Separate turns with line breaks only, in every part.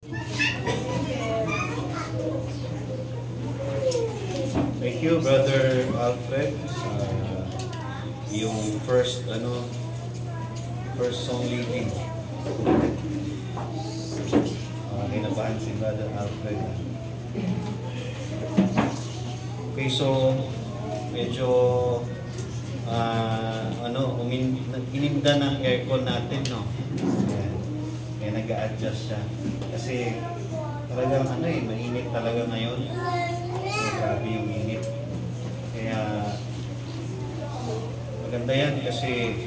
Thank you, Brother Alfred, sa yung first song leading. Kinabahan si Brother Alfred. Okay, so medyo ininda ng aircon natin, no? Kaya nag-a-adjust siya. Kasi talagang mainit talaga ngayon. Grabe yung init. Kaya maganda yan kasi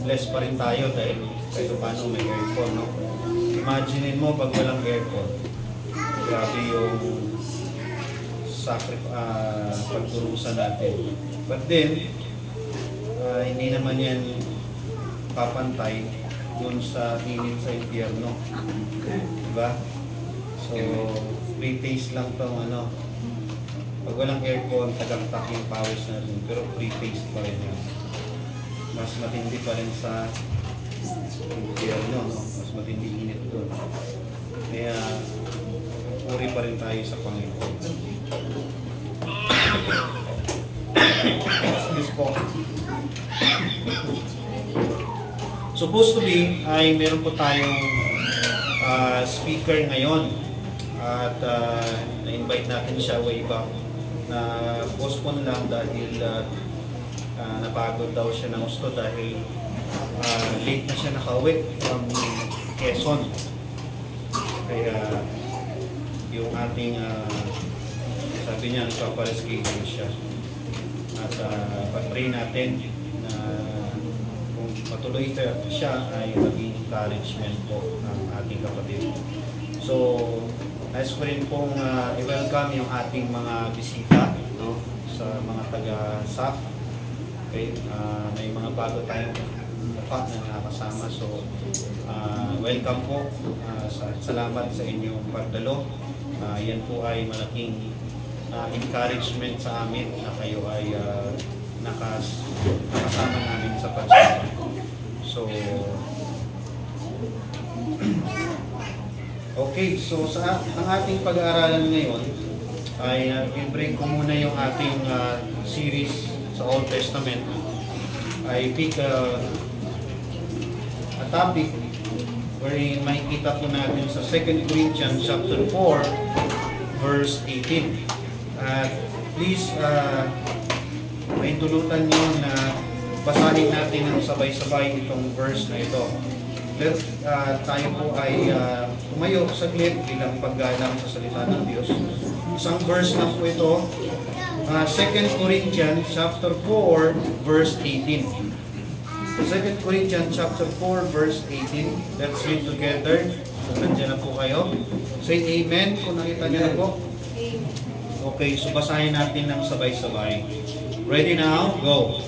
blessed pa rin tayo dahil kahit paano may aircon, no? Imagine mo pag walang aircon, grabe yung pagturusan natin. But then, hindi naman yan papantay dun sa init sa impyerno. Diba? So, free taste lang tong pag walang aircon, tagagtak yung pawis natin. Pero free taste pa rin yan. Mas matindi pa rin sa impyerno, no? Mas matindi init doon. Kaya, puri pa rin tayo sa Panginoon. Excuse po. Supposed to be, ay meron po tayong speaker ngayon. At na-invite natin siya way back. Na postpone lang dahil napagod daw siya ng gusto dahil late na siya nakauwi from Quezon. Kaya yung ating sabi niya nagpapareschedule siya. At pag-pray natin na kung patuloy siya ay maging encouragement po ng ating kapatid. So, nais ko rin pong i-welcome yung ating mga bisita, no, sa mga taga-SAF. Okay? May mga bago tayong mukha na nakasama. So, welcome po. Salamat sa inyong pagdalo. Yan po ay malaking encouragement sa amin na kayo ay nakasama namin sa pagsama. So, okay, so ang ating pag-aaralan ngayon ay i-break ko muna yung ating series sa Old Testament. I pick a topic wherein makikita po natin sa 2 Corinthians chapter 4 verse 18. Please maintulutan nyo na basahin natin ng sabay-sabay itong verse na ito. Tayo po ay tumayo saglit bilang paggalang sa salita ng Diyos. Isang verse lang po ito. 2 Corinthians chapter 4 verse 18. 2 Corinthians chapter 4 verse 18. Let's read together. So nandiyan na po kayo. Say amen kung nakita niyo na po. Okay, so basahin natin ng sabay-sabay. Ready now? Go.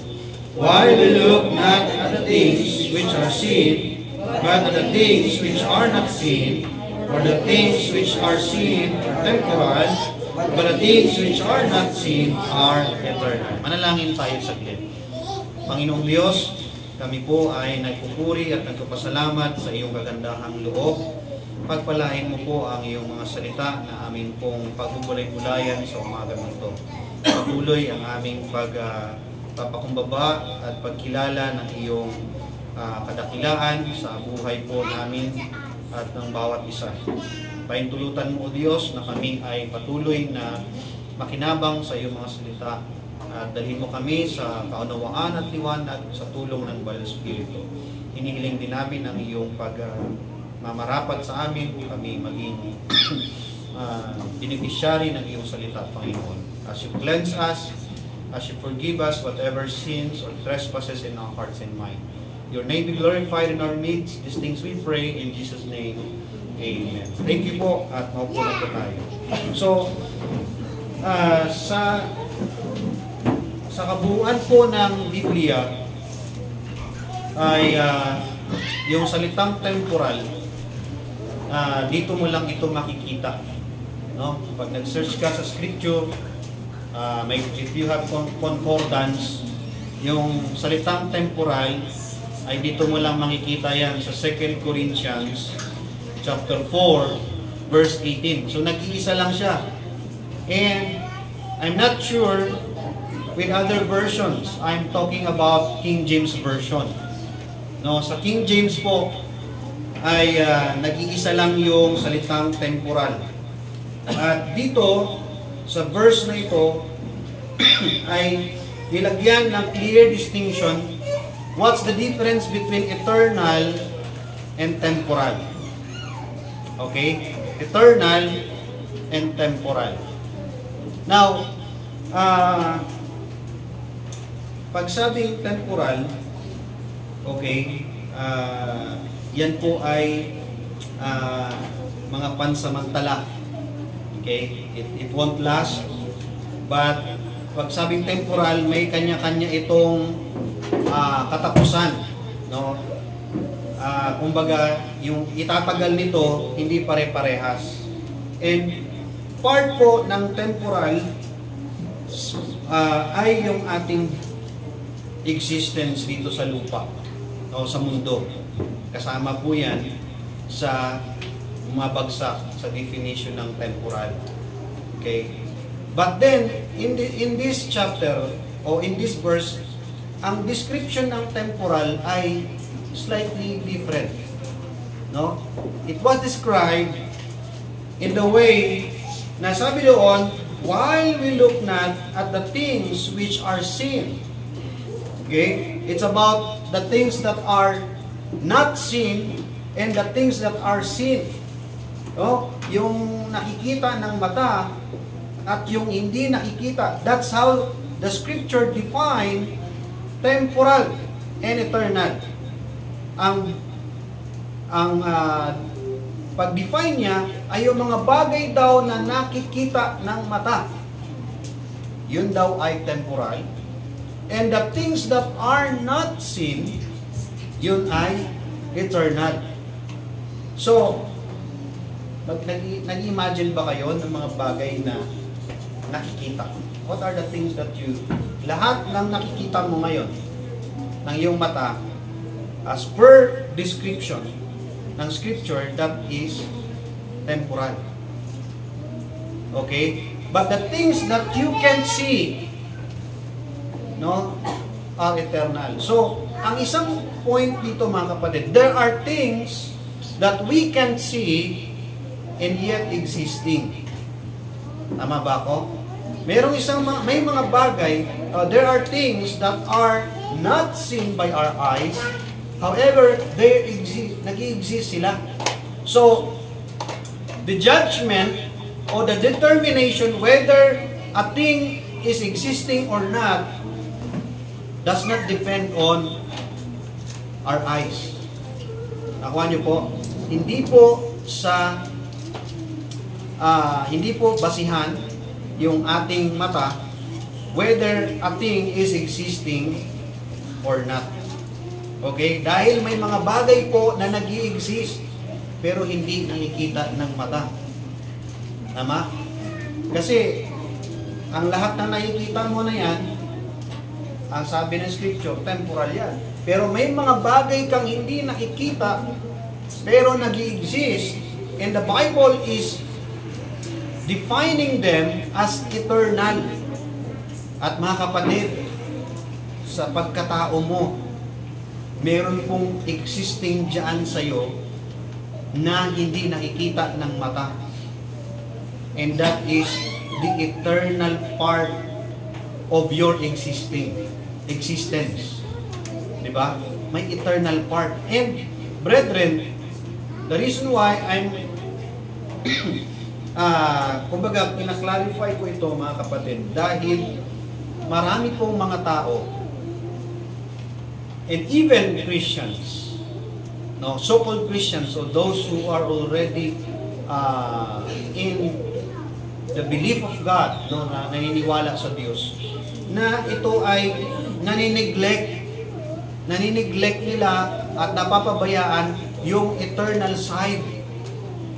While we look not at the things which are seen, but at the things which are not seen, for the things which are seen are temporal, but the things which are not seen are eternal. Manalangin tayo saglit. Panginoong Diyos, kami po ay nagpupuri at nagpapasalamat sa iyong kagandahang loob. Pagpalain mo po ang iyong mga salita na amin pong pagbubulay-bulayan sa umagang ito. Patuloy ang aming pagpapakumbaba at pagkilala ng iyong kadakilaan sa buhay po namin at ng bawat isa. Paintulutan mo, O Diyos, na kami ay patuloy na makinabang sa iyong mga salita at dalhin mo kami sa kaunawaan at liwanag sa tulong ng Banal na Espiritu. Hinihiling din namin ang iyong mamarapat sa amin, kami maging beneficiary ng iyong salita, Panginoon. As you cleanse us, as you forgive us whatever sins or trespasses in our hearts and mind. Your name be glorified in our midst. These things we pray in Jesus' name. Amen. Thank you po at maupo na po tayo. So, sa kabuuan po ng Biblia ay yung salitang temporal, dito mo lang ito makikita, no? Pag nag-search ka sa scripture, if you have concordance, yung salitang temporal ay dito mo lang makikita yan sa 2 Corinthians chapter 4 verse 18. So nag-iisa lang siya. And I'm not sure with other versions. I'm talking about King James Version. No, sa King James po ay nag-iisa lang yung salitang temporal. At dito sa verse na ito ay nilagyan ng clear distinction. What's the difference between eternal and temporal? Okay? Eternal and temporal. Now, pag sabing temporal, okay, yan po ay mga pansamantala. Okay? It won't last. But pag sabing temporal, may kanya-kanya itong katapusan. No? Kumbaga, yung itatagal nito, hindi pare-parehas. And part po ng temporal ay yung ating existence dito sa lupa o sa mundo. Kasama po yan sa mabagsak sa definition ng temporal. Okay? But then, in this chapter o in this verse, ang description ng temporal ay slightly different. No? It was described in the way na sabi doon, while we look not at the things which are seen. Okay? It's about the things that are not seen and the things that are seen. No? Yung nakikita ng mata at yung hindi nakikita. That's how the scripture define temporal and eternal. Ang pag-define niya ay yung mga bagay daw na nakikita ng mata. Yun daw ay temporal. And the things that are not seen, yun ay eternal. So, nag-imagine ba kayo ng mga bagay na nakikita? What are the things that lahat ng nakikita mo ngayon ng iyong mata, as per description ng scripture, that is temporal. Okay? But the things that you can see, no, are eternal. So, ang isang point dito mga kapatid, there are things that we can see and yet existing. Tama ba ako? May mga bagay, there are things that are not seen by our eyes, however, they exist, nag-i-exist sila. So, the judgment or the determination whether a thing is existing or not does not depend on our eyes. Nakuha niyo po, hindi po basihan yung ating mata whether a thing is existing or not. Okay? Dahil may mga bagay po na nag-i-exist pero hindi nakikita ng mata. Tama? Kasi ang lahat na nakikita mo na yan, ang sabi ng scripture, temporal yan. Pero may mga bagay kang hindi nakikita pero nag-i-exist, and the Bible is defining them as eternal. At mga kapatid, sa pagkatao mo, meron pong existing dyan sa'yo na hindi nakikita ng mata. And that is the eternal part of your existence. Diba? May eternal part. And, brethren, the reason why I'm kumbaga, pinaklarify ko ito mga kapatid, dahil marami pong mga tao and even Christians, no, so-called Christians, or those who are already in the belief of God, no, na naniniwala sa Diyos, na ito ay nanineglect nila at napapabayaan yung eternal side,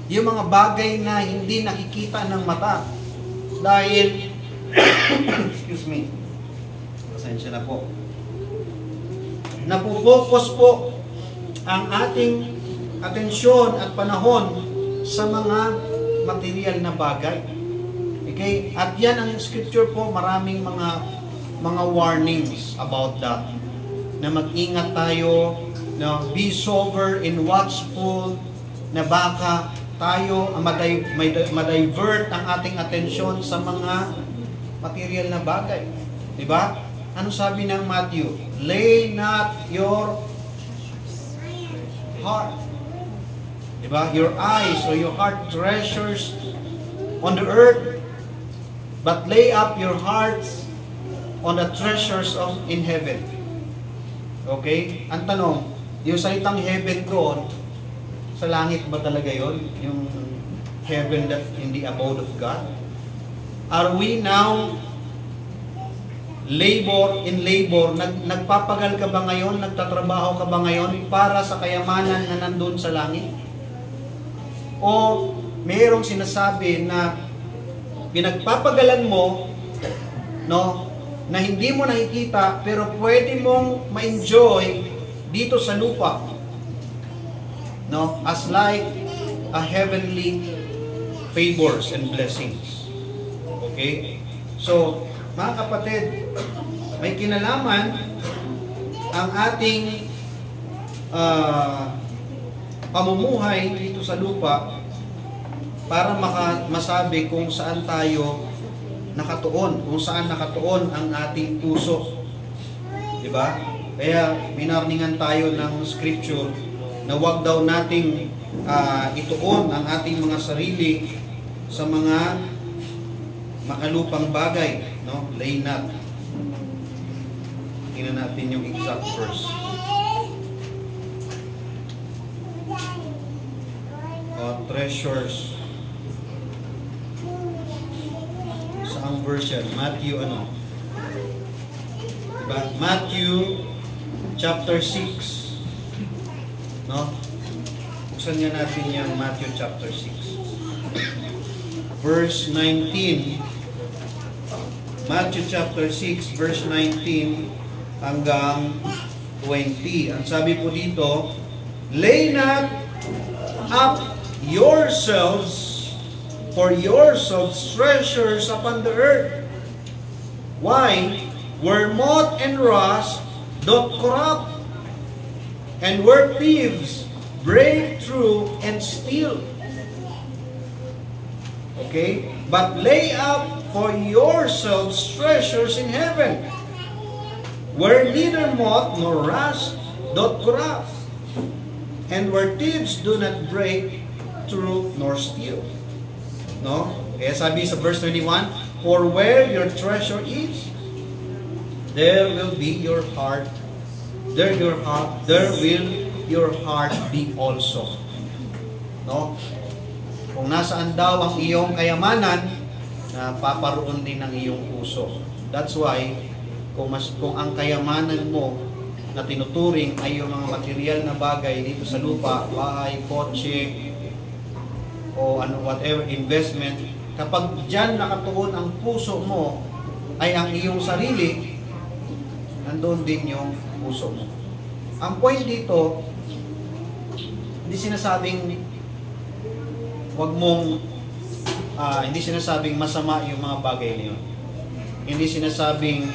yung mga bagay na hindi nakikita ng mata. Dahil excuse me, pasensya na po. napupokus po ang ating atensyon at panahon sa mga material na bagay. Okay? At yan ang scripture po, maraming mga warnings about that. Na mag-ingat tayo, na be sober and watchful, na baka tayo ma-divert ang ating atensyon sa mga material na bagay. Diba? Ano sabi ng Matthew? Lay not your heart. Diba? Your eyes or your heart treasures on the earth, but lay up your hearts on the treasures in heaven. Okay? Ang tanong, yung salitang heaven doon, sa langit ba talaga yon? Yung heaven that in the abode of God? Are we now labor, nagpapagal ka ba ngayon, nagtatrabaho ka ba ngayon para sa kayamanan na nandun sa langit? O mayroong sinasabi na pinagpapagalan mo, no, na hindi mo nakikita pero pwede mong ma-enjoy dito sa lupa, no, as like a heavenly favors and blessings. Okay? So, mga kapatid, may kinalaman ang ating pamumuhay dito sa lupa para masabi kung saan tayo nakatuon, kung saan nakatuon ang ating puso. Diba? Kaya minarningan tayo ng scripture na wag daw nating ituon ang ating mga sarili sa mga makalupang bagay, no? Lay not. Tingnan natin yung exact verse. Treasures. Saang verse yan? Matthew ano? Diba? Matthew chapter 6. No? Buksan nga natin yung Matthew chapter 6. Verse 19. Matthew chapter 6, verse 19 hanggang 20. Ang sabi po dito, lay not up yourselves for yourselves treasures upon the earth. Why? Where moth and rust doth corrupt, and where thieves break through and steal. Okay? But lay up for yourselves treasures in heaven, where neither moth nor rust doth corrupt, and where thieves do not break through nor steal. No? Kaya sabi sa verse 21, for where your treasure is, there will be your heart. There will your heart be also. No? Kung nasaan daw ang iyong kayamanan, na paparoon din ng iyong puso. That's why, kung ang kayamanan mo na tinuturing ay yung mga material na bagay dito sa lupa, bahay, kotse, o ano, whatever, investment, kapag dyan nakatuon ang puso mo, ay ang iyong sarili, nandun din yung puso mo. Ang point dito, hindi sinasabing wag mong hindi sinasabing masama yung mga bagay na yun. Hindi sinasabing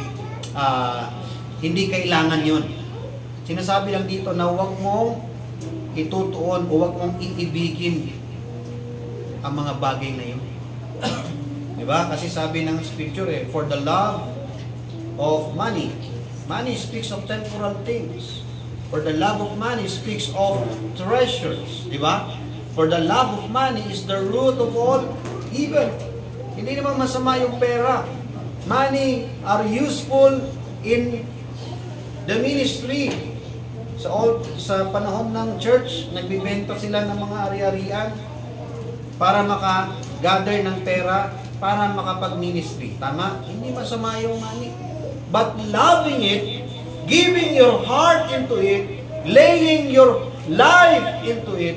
hindi kailangan yun. Sinasabi lang dito na huwag mong itutuon o huwag mong iibigin ang mga bagay na yun. Diba? Kasi sabi ng scripture for the love of money. Money speaks of temporal things. For the love of money speaks of treasures. Diba? For the love of money is the root of all evil. Hindi naman masama yung pera. Money are useful in the ministry. Sa panahon ng church, nagbibenta sila ng mga ari-arian para maka-gather ng pera para makapag-ministry. Tama? Hindi masama yung money. But loving it, giving your heart into it, laying your life into it,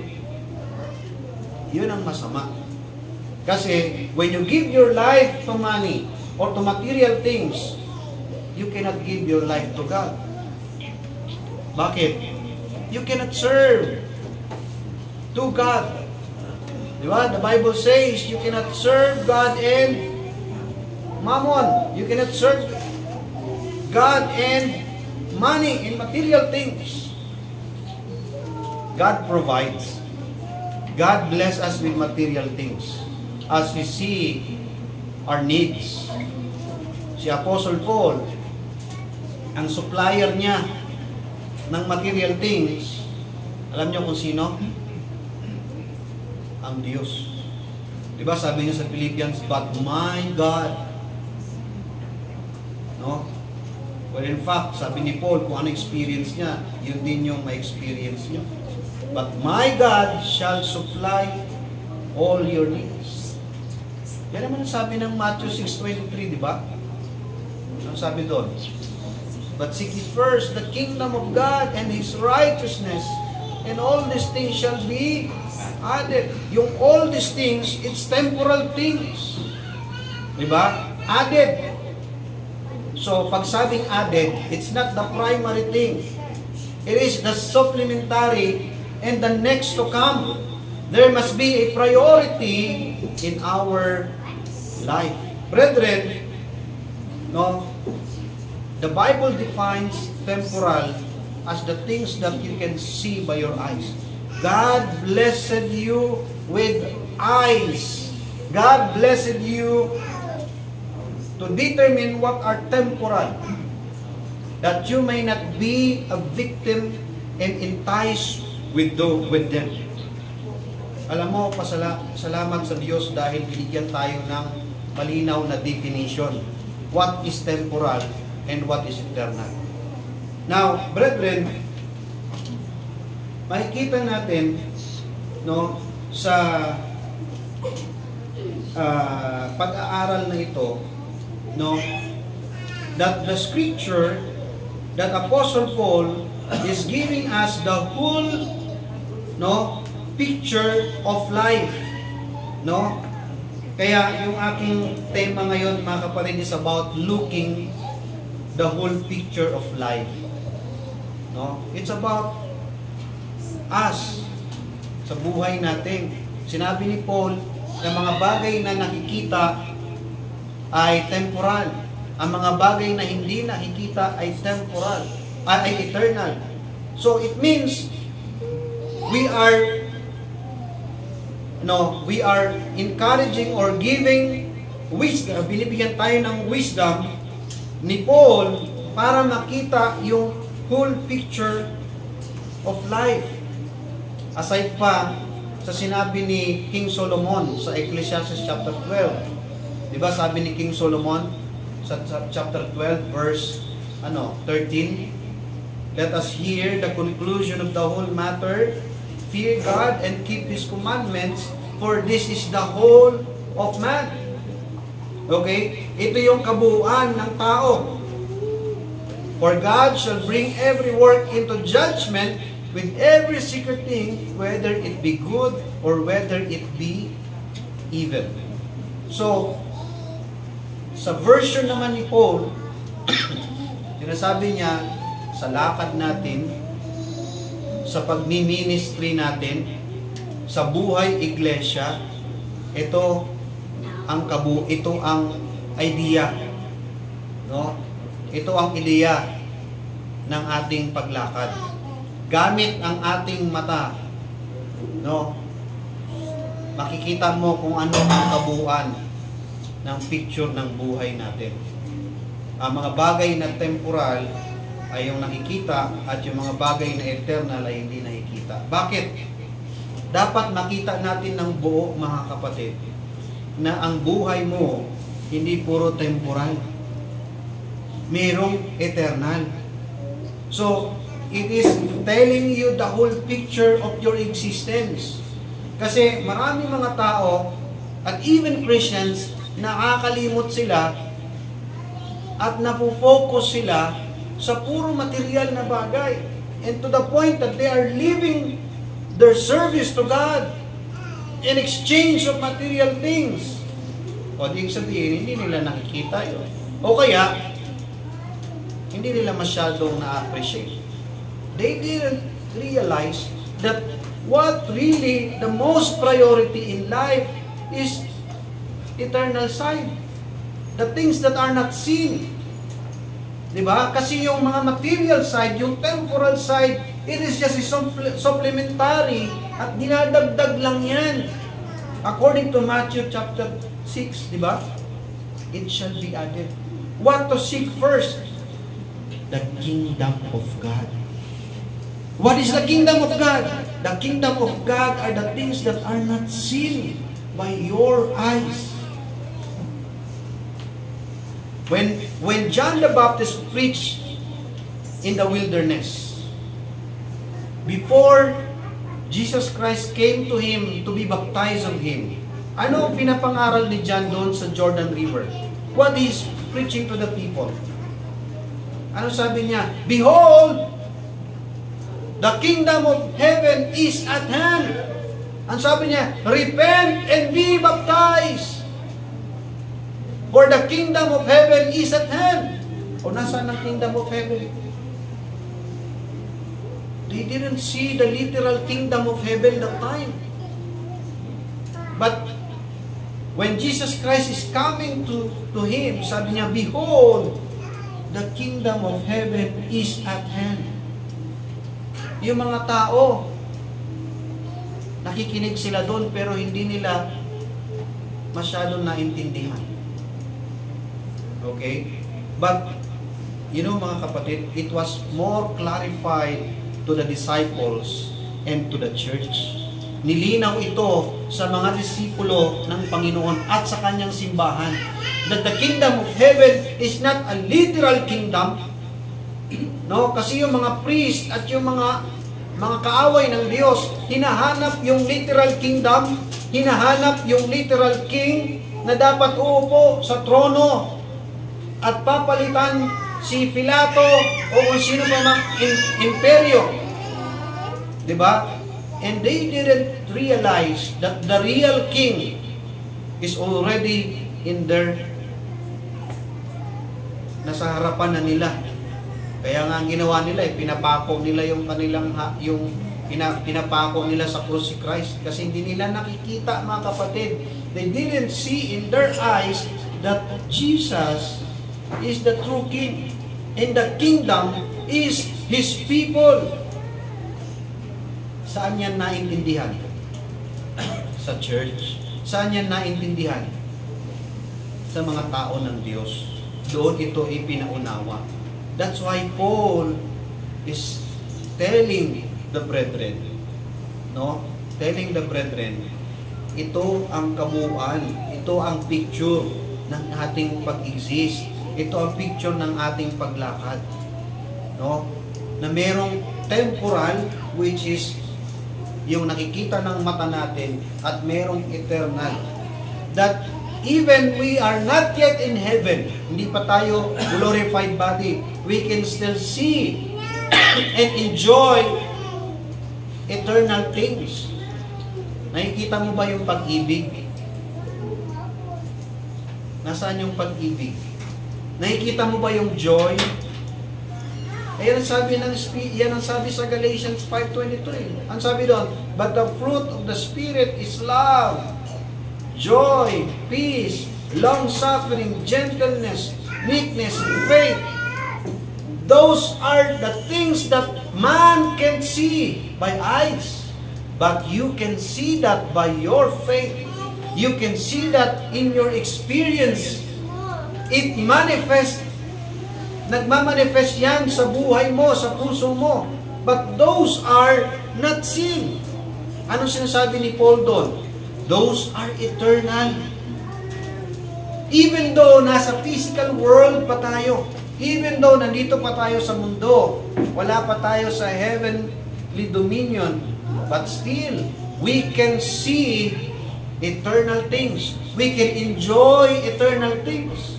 yun ang masama. Kasi when you give your life to money or to material things, you cannot give your life to God. Bakit? You cannot serve two God. Diba? The Bible says you cannot serve God and mammon. You cannot serve God and money and material things. God provides. God bless us with material things as we see our needs. Si Apostle Paul, ang supplier niya ng material things, alam niyo kung sino? Ang Diyos. Diba sabi niya sa Philippians, but my God. No? Well, in fact, sabi ni Paul, kung ano experience niya, yun din yung ma-experience niya. But my God shall supply all your needs. Yan naman ang sabi ng Matthew 6:23, di ba? Ano sabi doon? But seek ye first the kingdom of God and His righteousness, and all these things shall be added. Yung all these things, it's temporal things. Di ba? Added. So, pag sabing added, it's not the primary thing. It is the supplementary and the next to come. There must be a priority in our life. Brethren, no, the Bible defines temporal as the things that you can see by your eyes. God blessed you with eyes. God blessed you to determine what are temporal, that you may not be a victim and enticed with them. Alam mo, salamat sa Diyos dahil binigyan tayo ng malinaw na definition. What is temporal and what is eternal. Now, brethren, makikita natin, no, sa pag-aaral na ito, no, that the scripture that Apostle Paul is giving us the whole, no, picture of life, no. Kaya yung aking tema ngayon, mga kapatid, is about looking the whole picture of life, no. It's about us sa buhay natin. Sinabi ni Paul na mga bagay na nakikita ay temporal. Ang mga bagay na hindi nakikita ay temporal, ay eternal. So it means we are encouraging or giving wisdom, binibigyan tayo ng wisdom ni Paul para makita yung whole picture of life. Aside pa sa sinabi ni King Solomon sa Ecclesiastes chapter 12. Diba sabi ni King Solomon sa chapter 12 verse 13, let us hear the conclusion of the whole matter. Fear God and keep His commandments, for this is the whole of man. Okay? Ito yung kabuuan ng tao. For God shall bring every work into judgment with every secret thing, whether it be good or whether it be evil. So, sa version naman ni Paul, sinasabi niya, sa lakad natin, sa pagmi-ministry natin, sa buhay iglesia, ito ang idea, no? Ito ang ideya ng ating paglakad. Gamit ang ating mata, no? Makikita mo kung ano ang kabuuan ng picture ng buhay natin. Ang mga bagay na temporal ay yung nakikita at yung mga bagay na eternal ay hindi nakikita. Bakit? Dapat makita natin ng buo, mga kapatid, na ang buhay mo hindi puro temporal. Mayroong eternal. So, it is telling you the whole picture of your existence. Kasi maraming mga tao at even Christians, nakakalimot sila at napofocus sila sa puro material na bagay. And to the point that they are leaving their service to God in exchange of material things. O di sabihin, hindi nila nakikita yun. O kaya, hindi nila masyadong na-appreciate.
They didn't realize that what really the most priority in life is eternal side. The things that are not seen. Diba? Kasi yung mga material side, yung temporal side, it is just supplementary at dinadagdag lang yan. According to Matthew chapter 6, diba? It shall be added. What to seek first? The kingdom of God. What is the kingdom of God? The kingdom of God are the things that are not seen by your eyes. When John the Baptist preached in the wilderness, before Jesus Christ came to him to be baptized of him, ano ang pinapangaral ni John doon sa Jordan River? What is preaching to the people? Ano sabi niya? Behold, the kingdom of heaven is at hand. Ang sabi niya, repent and be baptized, for the kingdom of heaven is at hand. O nasaan ang kingdom of heaven? They didn't see the literal kingdom of heaven that time. But when Jesus Christ is coming to him, sabi niya, behold, the kingdom of heaven is at hand. Yung mga tao, nakikinig sila doon pero hindi nila masyadong naintindihan. Okay? But, you know mga kapatid, it was more clarified to the disciples and to the church. Nilinaw ito sa mga disipulo ng Panginoon at sa kanyang simbahan that the kingdom of heaven is not a literal kingdom. No, kasi yung mga priest at yung mga kaaway ng Diyos, hinahanap yung literal kingdom, hinahanap yung literal king na dapat uupo sa trono at papalitan si Pilato o kung sino pa mang imperyo. Diba? And they didn't realize that the real king is already in their nasa harapan na nila. Kaya nga ang ginawa nila, pinapako nila yung kanilang pinapako nila sa cross si Christ kasi hindi nila nakikita mga kapatid. They didn't see in their eyes that Jesus is the true king and the kingdom is his people. Saan yan naintindihan? Sa church. Saan yan naintindihan? Sa mga tao ng Diyos. Doon ito ipinaunawa. That's why Paul is telling the brethren, no? Telling the brethren, ito ang kabuuan, ito ang picture ng ating pag-exist, ito ang picture ng ating paglakad, no? Na merong temporal, which is yung nakikita ng mata natin, at merong eternal. That even we are not yet in heaven, hindi pa tayo glorified body, we can still see and enjoy eternal things. Nakikita mo ba yung pag-ibig? Nasaan yung pag-ibig? Nakikita mo ba yung joy? Ayan ang sabi sa Galatians 5:23. Ang sabi doon, but the fruit of the Spirit is love, joy, peace, long-suffering, gentleness, meekness, faith. Those are the things that man can see by eyes. But you can see that by your faith. You can see that in your experience. It manifests. Nagmamanifest yan sa buhay mo, sa puso mo. But those are not seen. Ano sinasabi ni Paul doon? Those are eternal. Even though nasa physical world pa tayo, even though nandito pa tayo sa mundo, wala pa tayo sa heavenly dominion, but still, we can see eternal things. We can enjoy eternal things.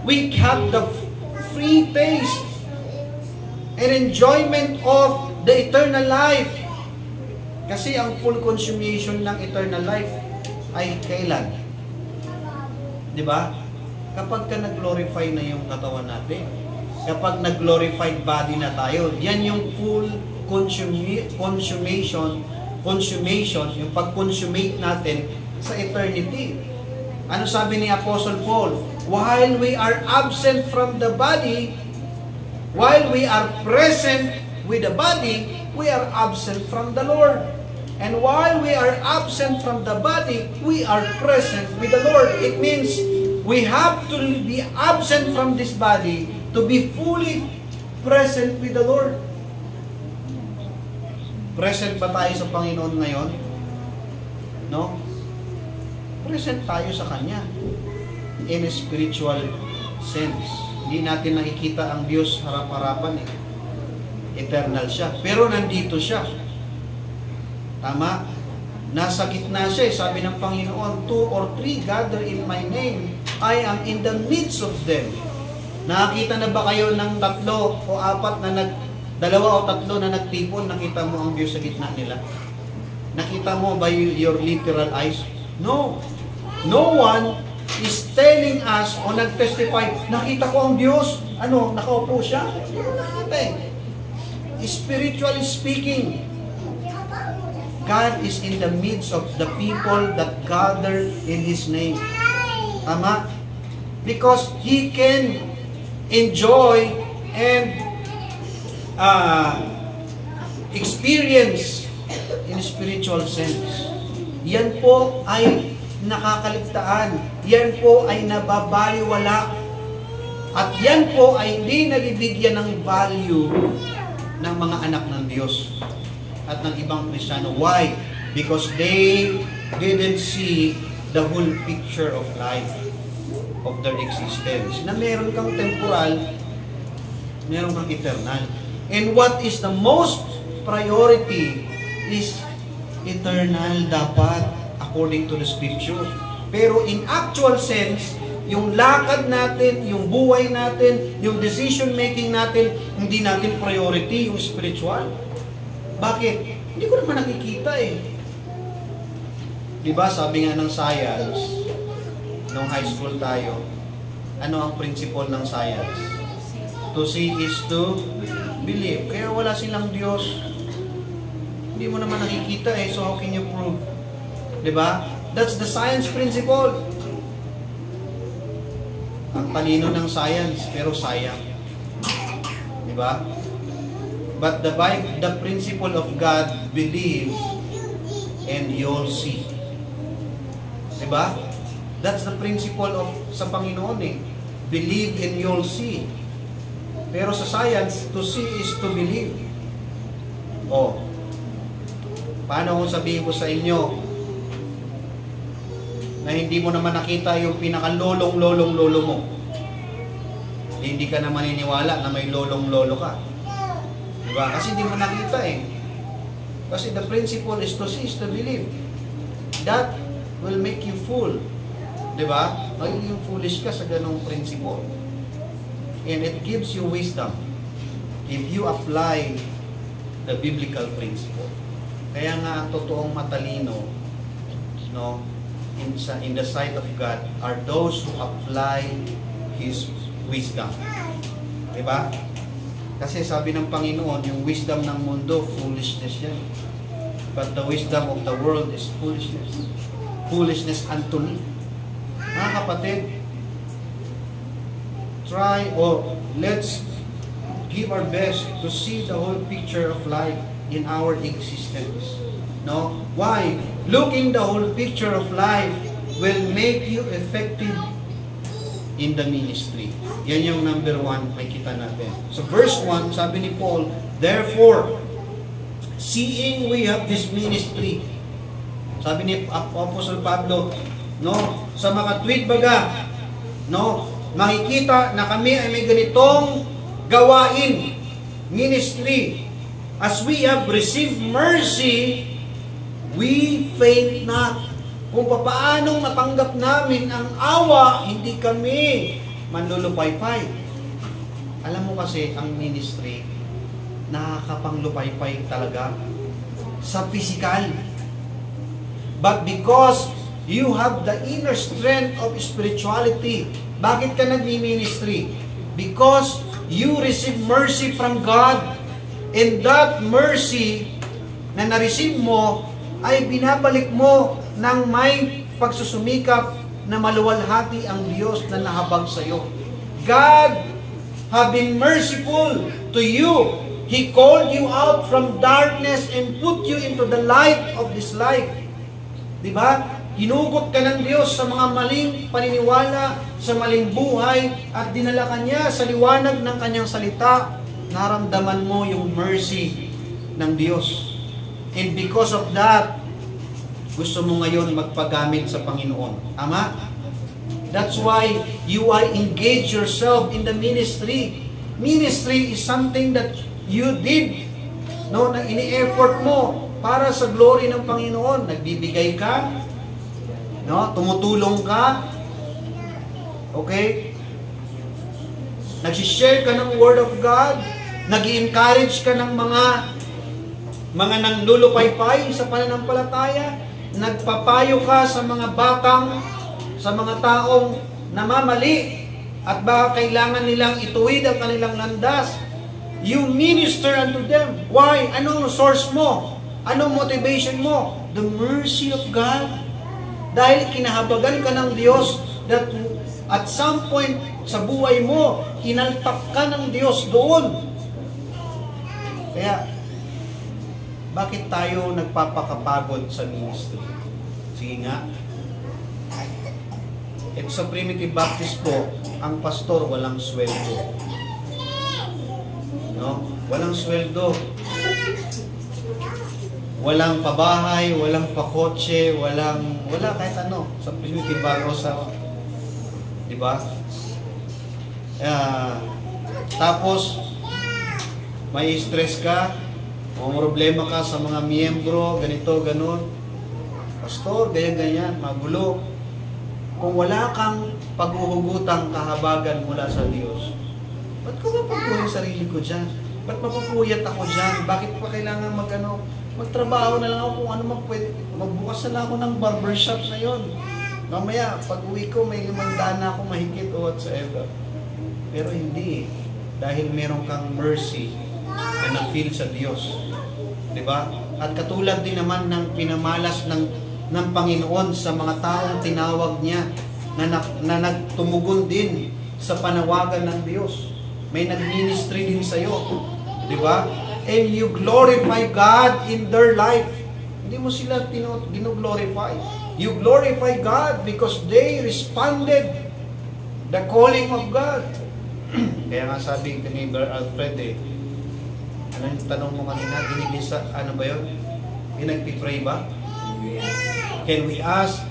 We have the free taste and enjoyment of the eternal life. Kasi ang full consummation ng eternal life ay kailan? Diba? Kapag ka nag-glorify na yung katawan natin, kapag nag-glorified body na tayo, yan yung full consummation, yung pag-consummate natin sa eternity. Ano sabi ni Apostle Paul? While we are absent from the body, while we are present with the body, we are absent from the Lord. And while we are absent from the body, we are present with the Lord. It means we have to be absent from this body to be fully present with the Lord. Present ba tayo sa Panginoon ngayon? No? Present tayo sa Kanya in a spiritual sense. Hindi natin nakikita ang Diyos harap-harapan eh. Eternal siya. Pero nandito siya. Tama? Nasa gitna siya eh. Sabi ng Panginoon, 2 or 3 gather in my name, I am in the midst of them. Nakakita na ba kayo ng 3 o 4 na 2 o 3 na nagtipon? Nakita mo ang Diyos sa gitna nila? Nakita mo by your literal eyes? No. No one is telling us o nag-testify, nakita ko ang Diyos. Ano? Nakaupo siya? Hindi mo nakita eh. Spiritually speaking, God is in the midst of the people that gather in His name. Tama? Because He can enjoy and experience in spiritual sense. Yan po ay nakakaligtaan. Yan po ay nababaliwala. At yan po ay hindi nabibigyan ng value ng mga anak ng Diyos at ng ibang Kristiyano. Why? Because they didn't see the whole picture of life, of their existence. Na meron kang temporal, meron kang eternal. And what is the most priority is eternal dapat according to the Scripture. Pero in actual sense, yung lakad natin, yung buhay natin, yung decision making natin, hindi natin priority yung spiritual. Bakit? Hindi ko naman nakikita eh. Diba sabi nga ng science, nung high school tayo, ano ang principle ng science? To see is to believe. Kaya wala silang Diyos. Hindi mo naman nakikita eh, so how can you prove? Diba? That's the science principle. Ang talino ng science, pero sayang. Diba? But the principle of God, believe and you'll see. Diba? That's the principle of sa Panginoon eh. Believe and you'll see. Pero sa science, to see is to believe. Oh. Paano kung sabihin ko sa inyo na hindi mo naman nakita yung pinaka-lolong-lolong-lolo mo? Hindi ka na maniniwala na may lolong-lolo ka. Diba? Kasi hindi mo nakita eh. Kasi the principle is to see, is to believe. That will make you fool. Diba? Magiging foolish ka sa ganong principle. And it gives you wisdom if you apply the biblical principle. Kaya nga ang totoong matalino, no, in the sight of God are those who apply His wisdom. Diba? Kasi sabi ng Panginoon, yung wisdom ng mundo, foolishness yan. But the wisdom of the world is foolishness. Foolishness unto me. Mga kapatid, let's give our best to see the whole picture of life in our existence. No? Why? Looking the whole picture of life will make you effective in the ministry. Yan yung number 1 may kita natin. So verse 1, sabi ni Paul, therefore, seeing we have this ministry, sabi ni Apostle Pablo, no, sa makatwid baga, no, makikita na kami ay may ganitong gawain, ministry. As we have received mercy, we faint not. Kung papaanong natanggap namin ang awa, hindi kami manlulupaypay. Alam mo kasi, ang ministry, nakakapanglupaypay talaga sa physical. But because you have the inner strength of spirituality, bakit ka nagmi-ministry? Because you receive mercy from God. And that mercy na na-receive mo ay binabalik mo ng may pagsusumikap na maluwalhati ang Diyos na nahabag sa iyo. God have been merciful to you. He called you out from darkness and put you into the light of this life. Diba? Hinugot ka ng Diyos sa mga maling paniniwala, sa maling buhay, at dinala ka niya sa liwanag ng kanyang salita. Naramdaman mo yung mercy ng Diyos. And because of that, gusto mo ngayon magpagamit sa Panginoon. Tama? That's why you are engage yourself in the ministry. Ministry is something that you did, no, na ini-effort mo para sa glory ng Panginoon. Nagbibigay ka, no, tumutulong ka, okay? Nag-share ka ng Word of God, nag-i-encourage ka ng mga nanglulupaypay sa pananampalataya, nagpapayo ka sa mga batang, sa mga taong namamali, at baka kailangan nilang ituwid ang kanilang landas. You minister unto them. Why? Anong source mo? Anong motivation mo? The mercy of God. Dahil kinahabagan ka ng Diyos that at some point sa buhay mo, hinaltak ka ng Diyos doon. Kaya, bakit tayo nagpapakapagod sa ministry? Sige nga. Ito sa Primitive Baptist po, ang pastor walang sweldo. No? Walang sweldo. Walang pabahay, walang pakotse, wala kahit ano sa Primitive Baptist, di ba? Tapos may stress ka, may problema ka sa mga miyembro, ganito, ganon. Pastor, ganyan, magulo. Kung wala kang paghuhugutang kahabagan mula sa Diyos, ba't ko mapupuhin sarili ko dyan? Ba't mapupuyat ako dyan? Bakit pa kailangan magtrabaho na lang ako kung ano pwede? Magbukas na lang ako ng barbershop na yon. Mamaya, pag uwi ko, may 500 na ako mahigit o whatsoever. Pero hindi. Dahil meron kang mercy na na-feel sa Diyos. Diba? At katulad din naman ng pinamalas ng Panginoon sa mga taong tinawag niya na nagtumugon din sa panawagan ng Diyos. May nag-ministry din sa iyo. Di ba? And you glorify God in their life. Hindi mo sila gino-glorify. You glorify God because they responded the calling of God. Kaya nga sabi ni Brother Alfred anong tanong mo kanina? Dinilisa, ano ba yun? Pinagpipray ba? Can we ask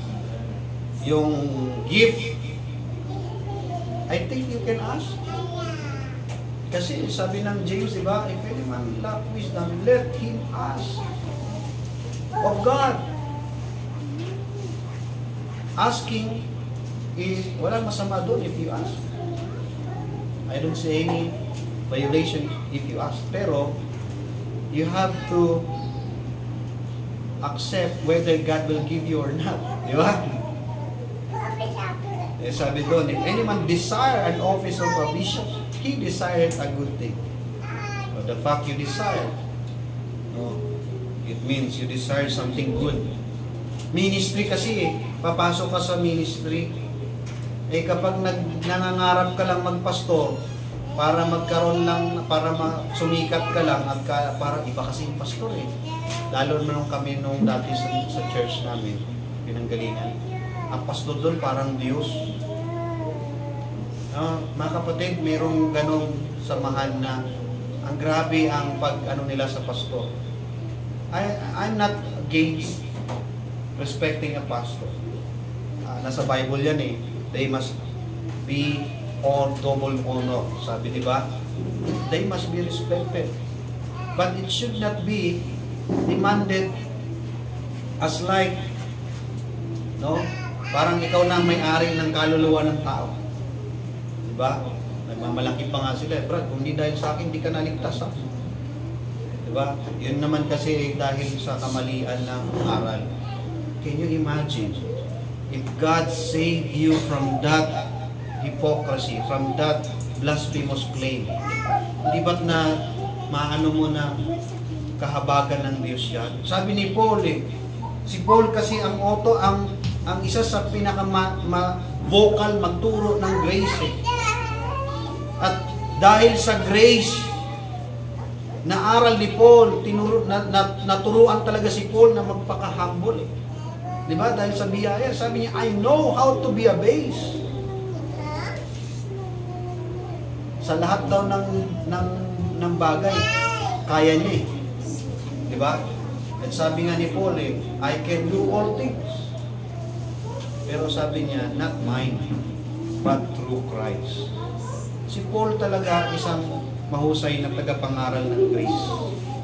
yung gift? I think you can ask. Kasi sabi ng James, diba? If any man lack wisdom, let him ask of God. Asking is, walang masama doon if you ask. I don't see any violation if you ask. Pero, you have to accept whether God will give you or not. Di ba? Sabi doon, if anyone desire an office of a bishop, he desired a good thing. But the fact you desire, no, it means you desire something good. Ministry kasi papasok ka sa ministry, kapag nangangarap ka lang magpastor, para magkaroon lang, para sumikat ka lang, at parang iba kasi yung pastor Lalo nung kami nung dati sa church namin, pinanggalingan. Ang pastor doon parang Diyos. Mga kapatid, mayroong ganong samahan na ang grabe ang nila sa pastor. I'm not against respecting a pastor. Nasa Bible yan They must be all double honor. Sabi, di ba? They must be respected. But it should not be demanded as like, no? Parang ikaw na may-ari ng kaluluwa ng tao. Diba? Nagmamalaki pa nga sila. Brad, kung hindi dahil sa akin, hindi ka naligtas. Diba? Yun naman kasi dahil sa kamalian ng aral. Can you imagine if God saved you from that hypocrisy, from that blasphemous claim? Hindi ba't na maano mo na kahabagan ng Diyos yan. Sabi ni Paul si Paul kasi ang isa sa vocal magturo ng grace At dahil sa grace na aral ni Paul, naturuan talaga si Paul na magpaka-humble. Diba? Dahil sa biyaya, sabi niya, I know how to be abased. Sa lahat daw ng bagay, kaya niya Diba? At sabi nga ni Paul I can do all things. Pero sabi niya, not mine, but through Christ. Si Paul talaga isang mahusay na tagapangaral ng grace.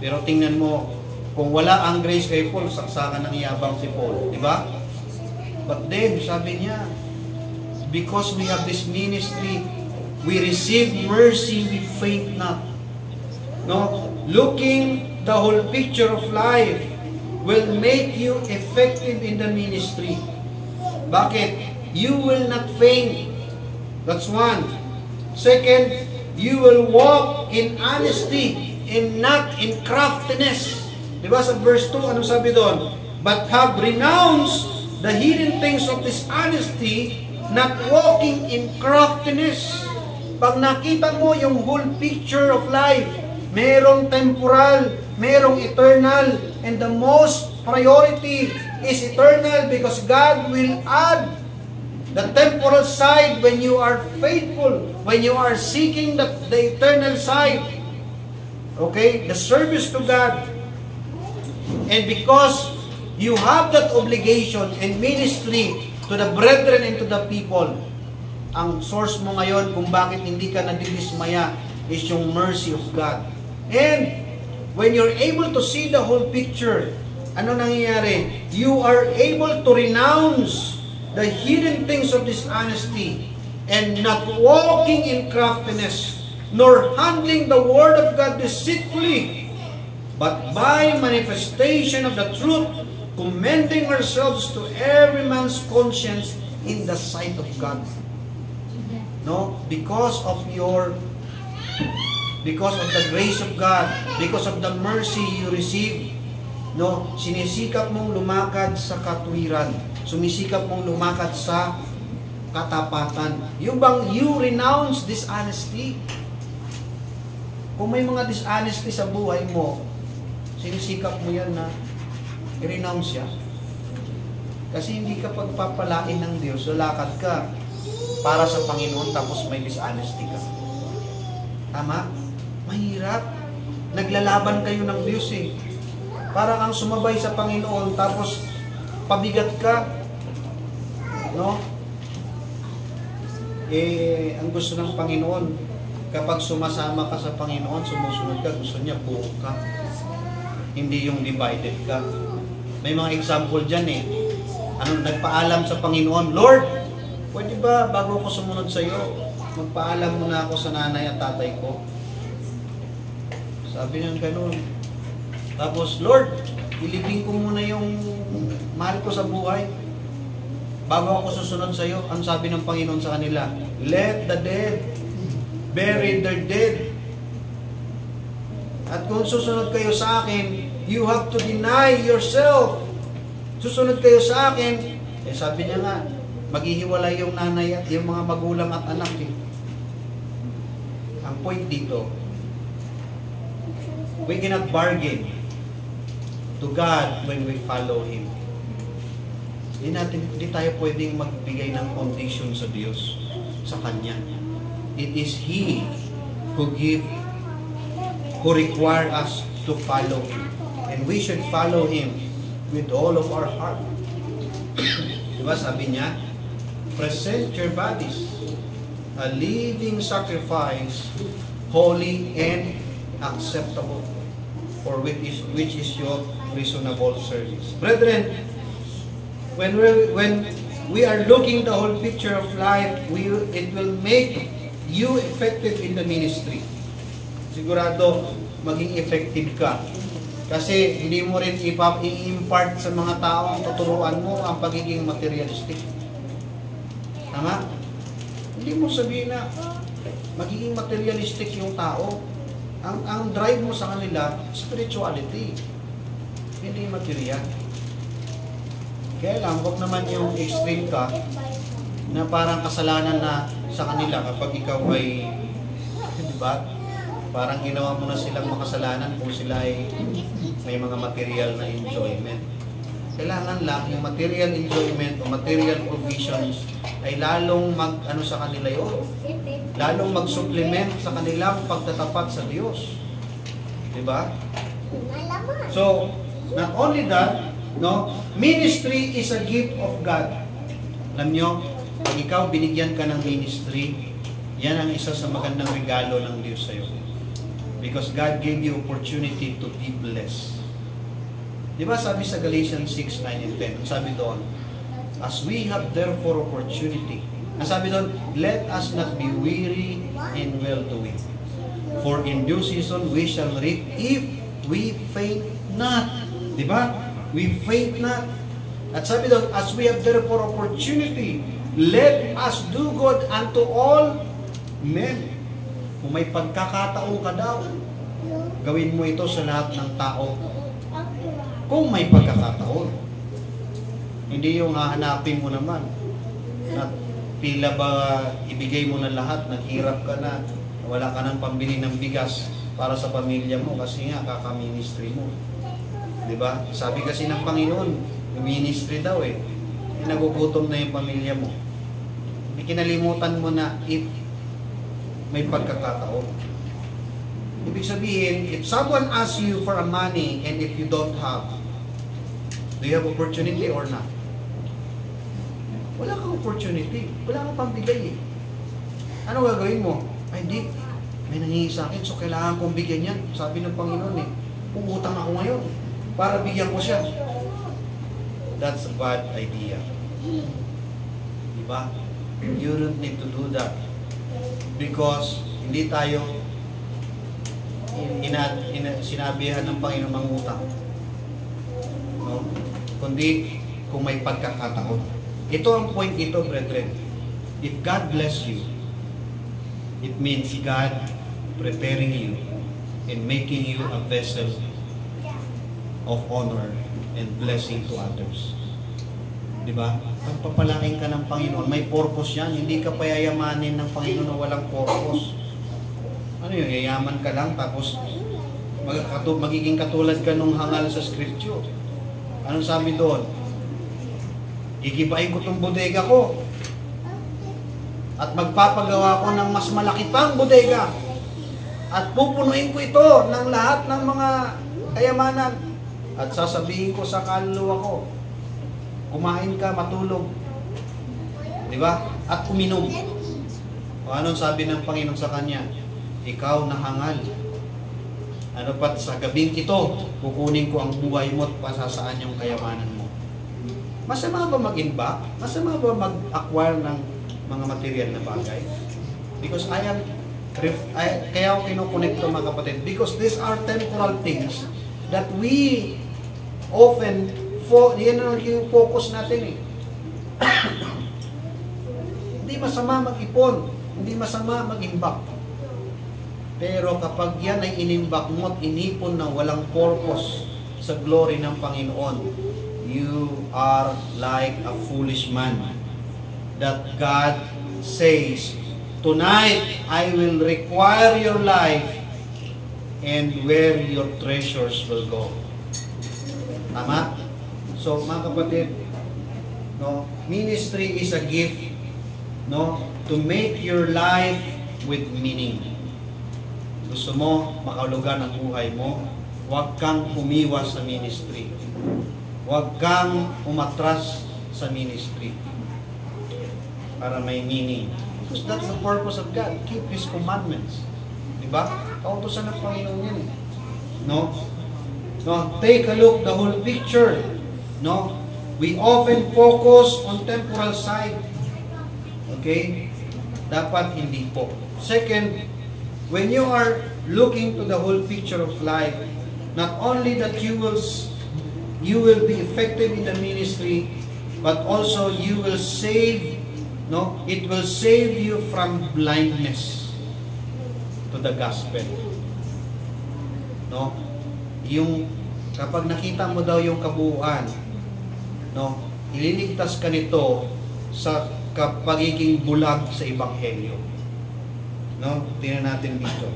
Pero tingnan mo, kung wala ang grace kay Paul, saksakan ng yabang si Paul. Diba? But then, sabi niya, because we have this ministry, we receive mercy, we faint not. No? Looking the whole picture of life will make you effective in the ministry. Bakit? You will not faint. That's one. Second, you will walk in honesty and not in craftiness. Diba sa verse 2, ano sabi doon? But have renounced the hidden things of dishonesty, not walking in craftiness. Pag nakita mo yung whole picture of life, merong temporal, merong eternal, and the most priority is eternal because God will add the temporal side when you are faithful, when you are seeking the eternal side. Okay? The service to God. And because you have that obligation and ministry to the brethren and to the people, ang source mo ngayon kung bakit hindi ka nadidismaya is yung mercy of God. And when you're able to see the whole picture, ano nangyayari? You are able to renounce the hidden things of dishonesty and not walking in craftiness, nor handling the word of God deceitfully, but by manifestation of the truth, commending ourselves to every man's conscience in the sight of God. No? Because of the grace of God, because of the mercy you receive, no, sinisikap mong lumakad sa katwiran, sumisikap mong lumakad sa katapatan. Yung bang you renounce dishonesty? Kung may mga dishonesty sa buhay mo, sinisikap mo yan na i-renounce yan. Kasi hindi ka pagpapalain ng Diyos, lalakad ka para sa Panginoon tapos may dishonesty ka. Tama? Mahirap. Naglalaban kayo ng Diyos Para kang sumabay sa Panginoon tapos pabigat ka. No? Ang gusto ng Panginoon, kapag sumasama ka sa Panginoon, sumusunod ka, gusto niya buo ka. Hindi yung divided ka. May mga example dyan nagpaalam sa Panginoon, Lord, pwede ba bago ko sumunod sa iyo, magpaalam muna ako sa nanay at tatay ko? Sabi niya gano'n. Tapos, Lord, ilibing ko muna yung mahal ko sa buhay. Bago ako susunod sa iyo, ang sabi ng Panginoon sa kanila, let the dead bury their dead. At kung susunod kayo sa akin, you have to deny yourself. Susunod kayo sa akin, sabi niya nga, maghihiwalay yung nanay at yung mga magulang at anak. Ang point dito, we cannot bargain to God when we follow Him. Hindi tayo pwedeng magbigay ng condition sa Diyos, sa Kanya. It is He who require us to follow Him. And we should follow Him with all of our heart. Diba sabi niya, present your bodies a living sacrifice, holy and acceptable, for which is your reasonable service. Brethren, when we are looking the whole picture of life, it will make you effective in the ministry. Sigurado maging effective ka. Kasi hindi mo rin i-impart sa mga tao ang tuturuan mo ang pagiging materialistic. Tama? Hindi mo sabihin na magiging materialistic yung tao. Ang drive mo sa kanila, spirituality, hindi material. Kaya lang, huwag naman yung extreme ka na parang kasalanan na sa kanila kapag ikaw ay, di ba? Parang ginawa mo na silang makasalanan kung sila ay may mga material na enjoyment. Kailangan lang yung material enjoyment o material provisions ay lalong ano sa kanila yun. Lalong mag-supplement sa kanilang pagtatapat sa Diyos. Diba? So, not only that, no, ministry is a gift of God. Alam nyo, pag ikaw binigyan ka ng ministry, yan ang isa sa magandang regalo ng Diyos sa'yo. Because God gave you opportunity to be blessed. Diba sabi sa Galatians 6, 9, and 10, sabi doon, as we have therefore opportunity, sabi doon, let us not be weary in well-doing. For in due season we shall reap if we faint not. Diba? We faint not. At sabi doon, as we have therefore opportunity, let us do good unto all men. Kung may pagkakataon ka daw, gawin mo ito sa lahat ng tao. Kung may pagkakataon. Hindi yung hahanapin mo naman. At tila ba ibigay mo na lahat, naghirap ka na, wala ka ng pambili ng bigas para sa pamilya mo kasi nga kaka-ministry mo. Diba? Sabi kasi ng Panginoon, yung ministry daw nagugutom na yung pamilya mo. Kinalimutan mo na if may pagkakataon. Ibig sabihin, if someone asks you for a money and if you don't have, do you have opportunity or not? Wala kang opportunity. Wala kang pambigay Ano gagawin mo? Ay, hindi. May nangingi sa akin, so kailangan kong bigyan yan. Sabi ng Panginoon pumutang ako ngayon para bigyan ko siya. That's a bad idea. Diba? You don't need to do that. Because hindi tayo sinabihan ng Panginoon mangutang. No? Kundi kung may pagkakataon. Ito ang point dito, brethren. If God bless you, it means God preparing you and making you a vessel of honor and blessing to others. Diba? Pagpapalaking ka ng Panginoon, may purpose yan. Hindi ka payayamanin ng Panginoon na walang purpose. Ano yun, yayaman ka lang tapos magiging katulad ka nung hangal sa scripture. Anong sabi doon? Gigibain ko tong bodega ko at magpapagawa ko ng mas malaki pang bodega at pupunuin ko ito ng lahat ng mga kayamanan at sasabihin ko sa kaluluwa ko, kumain ka, matulog, di ba? At uminom. O anong sabi ng Panginoon sa kanya? Ikaw na hangal. Ano pat sa gabing ito, kukunin ko ang buhay mo at pasasaan yung kayamanan mo. Masama ba mag-inba? Masama ba mag-acquire ng mga material na bagay? Because kaya ako kinukunik ito mga kapatid. Because these are temporal things that we often, yan ang yung focus natin Hindi masama mag-ipon. Hindi masama mag-imbak. Pero kapag yan ay inimbak mo at inipon na walang purpose sa glory ng Panginoon, you are like a foolish man. That God says, tonight I will require your life and where your treasures will go. Tama? So mga kapatid, no, ministry is a gift, no, to make your life with meaning. Gusto mo makaulugan ang buhay mo, huwag kang umiwas sa ministry. Huwag kang umatras sa ministry para may meaning. Because that's the purpose of God. Keep His commandments. Diba? Kautusan ng Panginoon yan No? No? Take a look, the whole picture. No? We often focus on temporal side. Okay? Dapat hindi po. Second, when you are looking to the whole picture of life, not only that you will be effective in the ministry, but also you will save, it will save you from blindness to the gospel. no? Yung kapag nakita mo daw yung kabuuan, no? Ililigtas ka nito sa pagiging bulag sa ebanghelyo. No? Tingnan natin dito.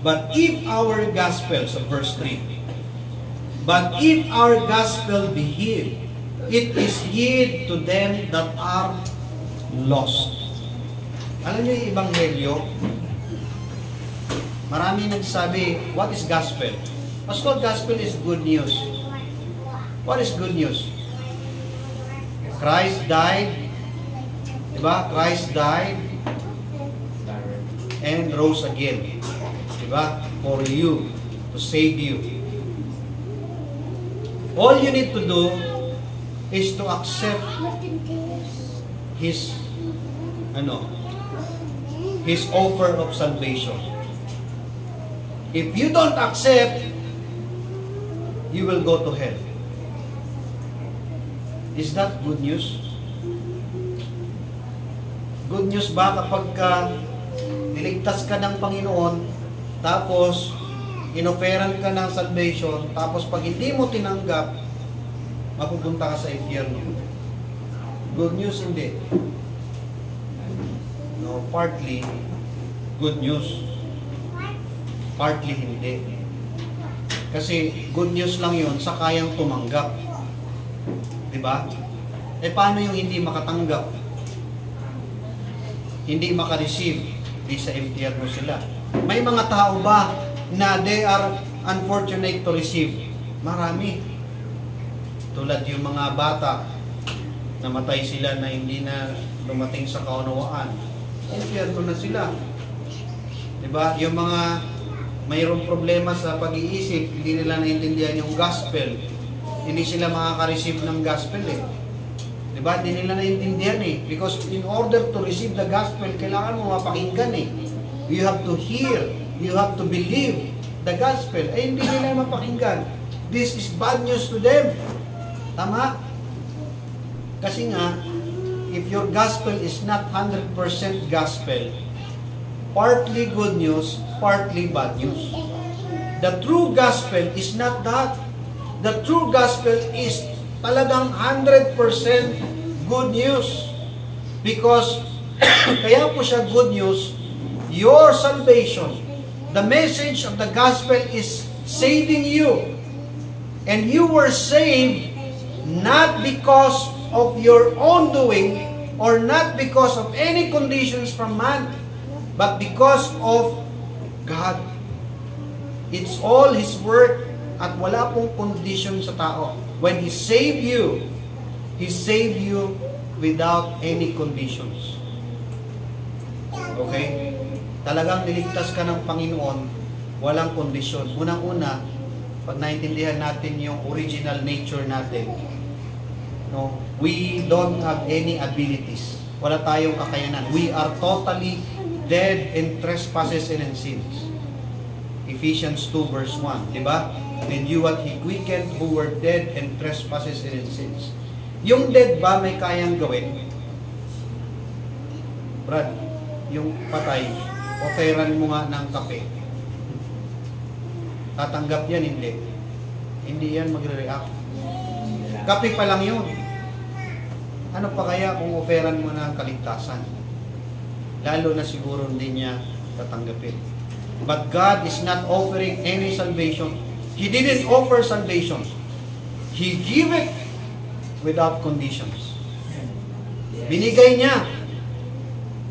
But if our gospel, sa verse 3, but if our gospel be hid, it is hid to them that are lost. Alam niyo yung ebanghelyo? Marami nagsabi, what is gospel? Pastor, gospel is good news. What is good news? Christ died, diba? Christ died and rose again, diba? For you, to save you. All you need to do is to accept His His offer of salvation. If you don't accept, you will go to hell. Is that good news? Good news ba kapag niligtas ka ng Panginoon, tapos inoferan ka ng salvation, tapos pag hindi mo tinanggap, mapupunta ka sa impyerno? Good news hindi. No, partly good news, partly hindi. Kasi good news lang yun sa kayang tumanggap. Diba? Eh paano yung hindi makatanggap? Hindi makareceive, di sa impyerno sila. May mga tao ba na they are unfortunate to receive? Marami. Tulad yung mga bata, namatay sila na hindi na dumating sa kaunawaan. Impyerno na sila. Diba? Yung mga mayroong problema sa pag-iisip, hindi nila naintindihan yung gospel, hindi sila makaka-receive ng gospel eh. Diba? Hindi nila naintindihan eh. Because in order to receive the gospel, kailangan mo mapakinggan eh. You have to hear, you have to believe the gospel. Eh, hindi nila mapakinggan. This is bad news to them. Tama? Kasi nga, if your gospel is not 100% gospel, partly good news, partly bad news. The true gospel is not that. The true gospel is talagang 100% good news. Because, kaya po siya good news, your salvation, the message of the gospel is saving you. And you were saved not because of your own doing or not because of any conditions from man, but because of God. It's all His work at wala pong condition sa tao. When He saved you without any conditions. Okay? Talagang niligtas ka ng Panginoon, walang kondisyon. Unang-una, pag naintindihan natin yung original nature natin, no, we don't have any abilities. Wala tayong kakayanan. We are totally dead in trespasses and in sins. Ephesians 2 verse 1, di ba? And you what He quickened who were dead in trespasses and in sins. Yung dead ba may kayang gawin? Brad, yung patay, offeran mo nga ng kape. Tatanggap yan, hindi. Hindi yan magre-react. Kape pa lang yun. Ano pa kaya kung offeran mo ng kaligtasan? Lalo na siguro hindi niya tatanggapin. But God is not offering any salvation. He didn't offer salvation. He gave it without conditions. Binigay niya.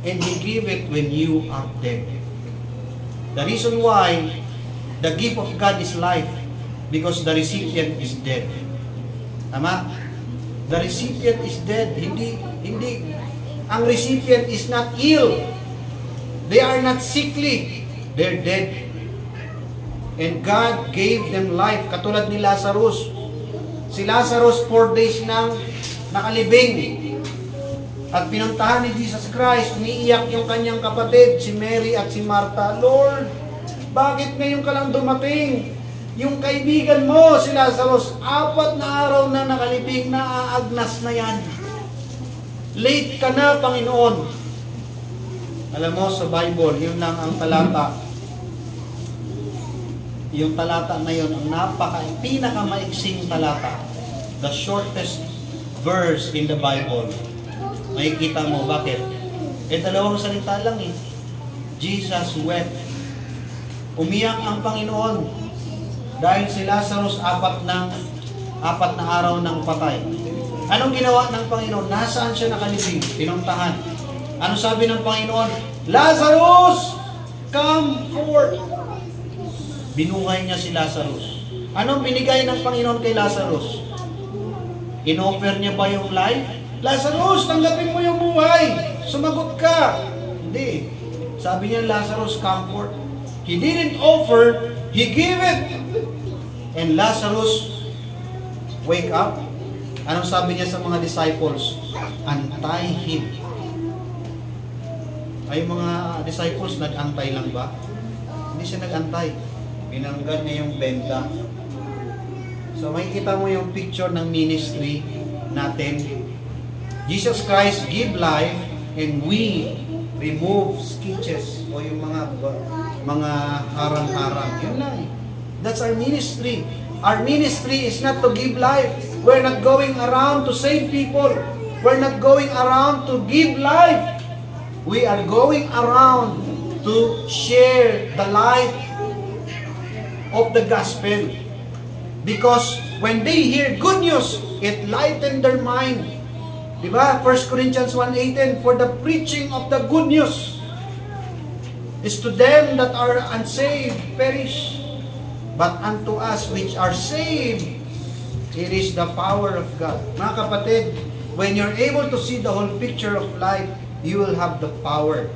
And He gave it when you are dead. The reason why the gift of God is life, because the recipient is dead. Tama? The recipient is dead. Hindi. Ang recipient is not ill. They are not sickly. They're dead. And God gave them life. Katulad ni Lazarus. Si Lazarus 4 days nang nakalibing. At pinuntahan ni Jesus Christ, umiiyak yung kanyang kapatid, si Mary at si Martha. Lord, bakit ngayon ka lang dumating? Yung kaibigan mo, si Lazarus, 4 na araw na nakalibing, naaagnas na yan. Late ka na, Panginoon. Alam mo, sa Bible, yun lang ang talata yung talata na yun, ang pinakamaiksing talata, the shortest verse in the Bible. Makikita mo, bakit? Dalawang salita lang eh. Jesus wept. Umiyak ang Panginoon dahil si Lazarus apat na araw ng patay. Anong ginawa ng Panginoon? Nasaan siya nakalibing? Pinuntahan. Ano sabi ng Panginoon? Lazarus, come forth. Binuhay niya si Lazarus. Anong binigay ng Panginoon kay Lazarus? Inoffer niya ba yung life? Lazarus, tanggapin mo yung buhay. Sumagot ka. Hindi. Sabi niya, Lazarus, come forth. He didn't offer, He gave it. And Lazarus, wake up. Anong sabi niya sa mga disciples? Antay him. Ay mga disciples, nag-antay lang ba? Hindi siya nag-antay. Binanggan niya yung benda. So makikita mo yung picture ng ministry natin. Jesus Christ give life and we remove sketches o yung mga harang-harang. Yun lang. That's our ministry. Our ministry is not to give life. We're not going around to save people. We're not going around to give life. We are going around to share the light of the gospel. Because when they hear good news, it lightened their mind. Diba? 1 Corinthians 1:18, for the preaching of the good news is to them that are unsaved perish, but unto us which are saved, it is the power of God. Mga kapatid, when you're able to see the whole picture of life, you will have the power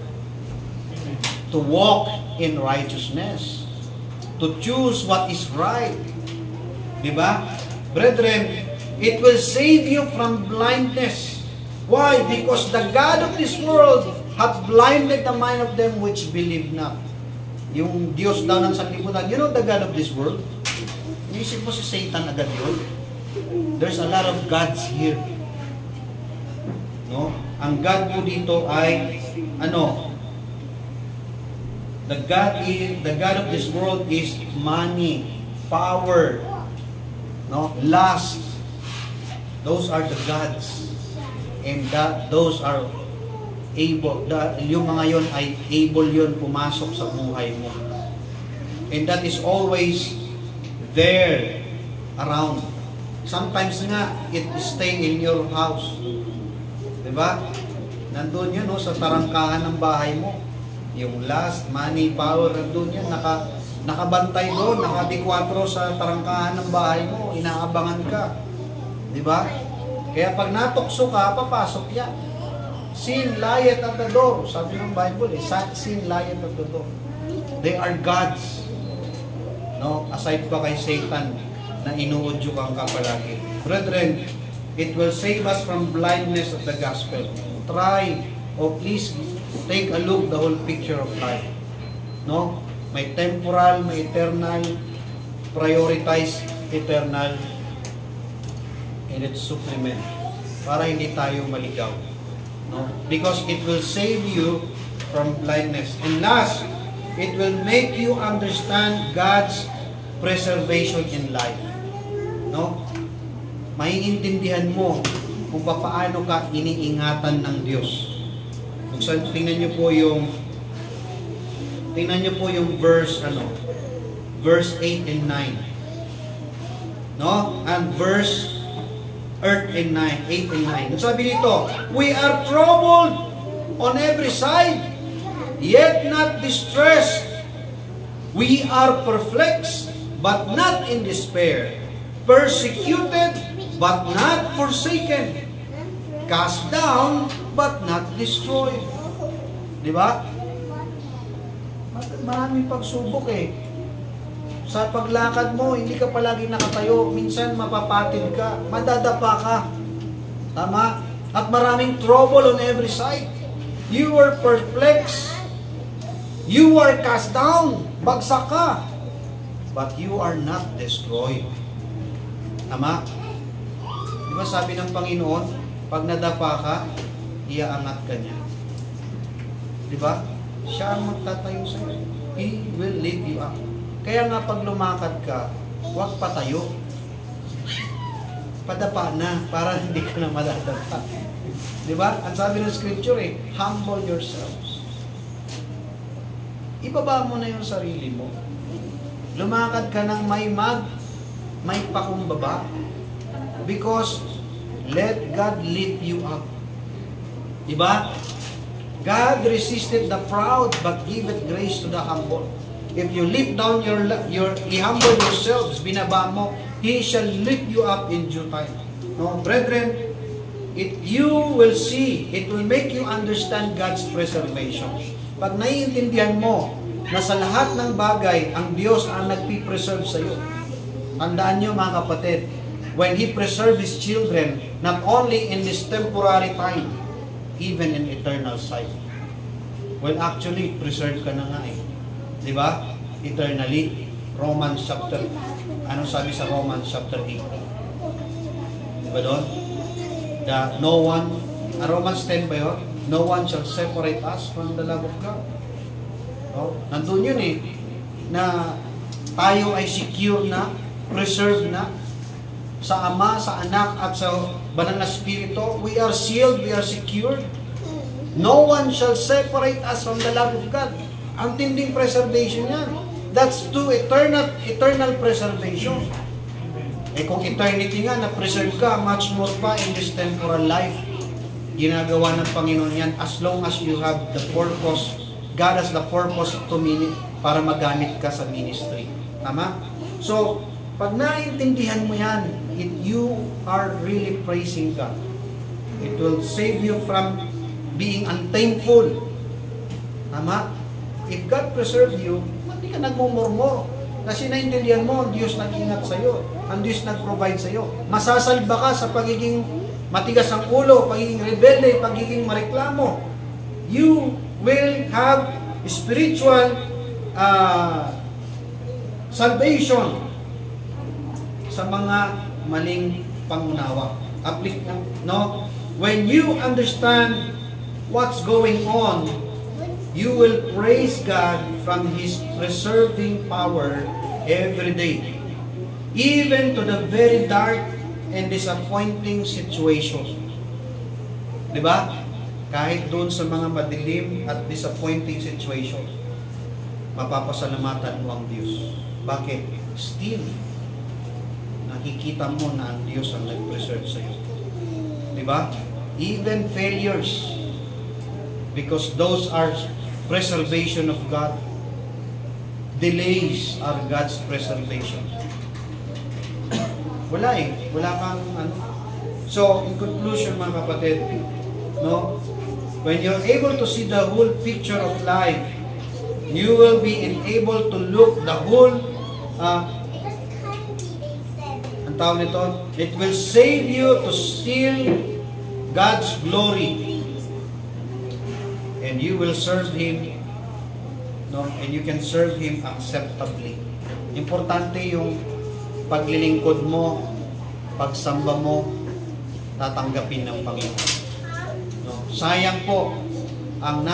to walk in righteousness, to choose what is right. Diba? Brethren, it will save you from blindness. Why? Because the God of this world hath blinded the mind of them which believe not. Yung Diyos daw ng sanlibutan, you know the God of this world? Inisip mo si Satan agad yun. There's a lot of gods here. No? Ang God mo dito ay the God of this world is money, power, no, lust. Those are the gods, and those are able. Yung mga yon ay able yon pumasok sa buhay mo, and that is always there around. Sometimes nga it stay in your house, diba? Nandun yun, no, sa tarangkahan ng bahay mo. Yung lust, money, power, nandun yan, nakabantay doon, naka-D4 sa tarangkahan ng bahay mo, inaabangan ka. Diba? Kaya pag natukso ka, papasok yan. Sin lieth at the door. Sabi ng Bible, sin lieth at the door. They are gods. No? Aside pa kay Satan na inuudyukan ka palagi. Brethren, it will save us from blindness of the gospel. Try, or please take a look the whole picture of life. No? May temporal, may eternal. Prioritize eternal. And its supplement. Para hindi tayo maligaw. No? Because it will save you from blindness. And last, it will make you understand God's preservation in life. No? Maiintindihan mo kung paano ka iniingatan ng Diyos. Kung saan, tingnan niyo po yung verse verse 8 and 9. No? And verse 8 and 9. Sabi dito, we are troubled on every side, yet not distressed. We are perplexed, but not in despair. Persecuted, but not forsaken. Cast down, but not destroyed. Di ba? Maraming pagsubok eh. Sa paglakad mo, hindi ka palagi nakatayo. Minsan mapapatid ka, madadapa ka. Tama? At maraming trouble on every side. You are perplexed. You are cast down. Bagsak ka. But you are not destroyed. Tama? Di ba sabi ng Panginoon, pag nadapa ka, iaangat ka niya. Di ba? Siya ang magtatayo sa iyo. He will lift you up. Kaya nga pag lumakad ka, huwag patayo. Padapa na, para hindi ka na madadapa. Di ba? Ang sabi ng scripture humble yourselves. Ibaba mo na yung sarili mo. Lumakad ka ng may pakumbaba. Because let God lift you up. Di ba? God resisted the proud but giveth grace to the humble. If you lift down humble yourselves, binaba mo, He shall lift you up in due time. No, brethren, you will see, it will make you understand God's preservation. Pag naiintindihan mo na sa lahat ng bagay, ang Diyos ang nagpipreserve sa iyo. Tandaan niyo mga kapatid, when He preserves His children, not only in this temporary time, even in eternal sight. Well, actually, preserve ka na nga Di ba? Eternally. Romans chapter, anong sabi sa Romans chapter 8? Di ba doon? Romans 10 ba yun? No one shall separate us from the love of God. No? Nandun yun na tayo ay secure na, preserved na, sa Ama, sa Anak, at sa Banal na Espiritu. We are sealed, we are secured. No one shall separate us from the love of God. Ang tinding preservation yan. That's to eternal preservation. Kung eternity nga, na-preserve ka, much more pa in this temporal life. Ginagawa ng Panginoon yan as long as you have the purpose. God has the purpose para magamit ka sa ministry. Tama? So, pag naintindihan mo yan, you are really praising God. It will save you from being unthankful. Tama? If God preserved you, hindi ka nagmumurmur. Kasi naintindihan mo, ang Diyos nag-ingat sa'yo. Ang Diyos nag-provide sa'yo. Masasalba ka sa pagiging matigas ang ulo, pagiging rebelde, pagiging mareklamo. You will have spiritual salvation sa mga maling pangunawa. No? When you understand what's going on, you will praise God from His preserving power every day. Even to the very dark and disappointing situation. Diba? Kahit doon sa mga madilim at disappointing situation, mapapasalamatan mo ang Diyos. Bakit? Still, nakikita mo na ang Diyos ang nag-preserve sa iyo. Diba? Even failures, because those are preservation of God. Delays are God's preservation. Wala wala kang So, in conclusion mga kapatid, no? When you're able to see the whole picture of life, you will be able to look the whole ang tawag nito, it will save you to steal God's glory. And you will serve Him, no? And you can serve Him acceptably. Importante yung paglilingkod mo, pagsamba mo, tatanggapin ng Panginoon. No? Sayang po ang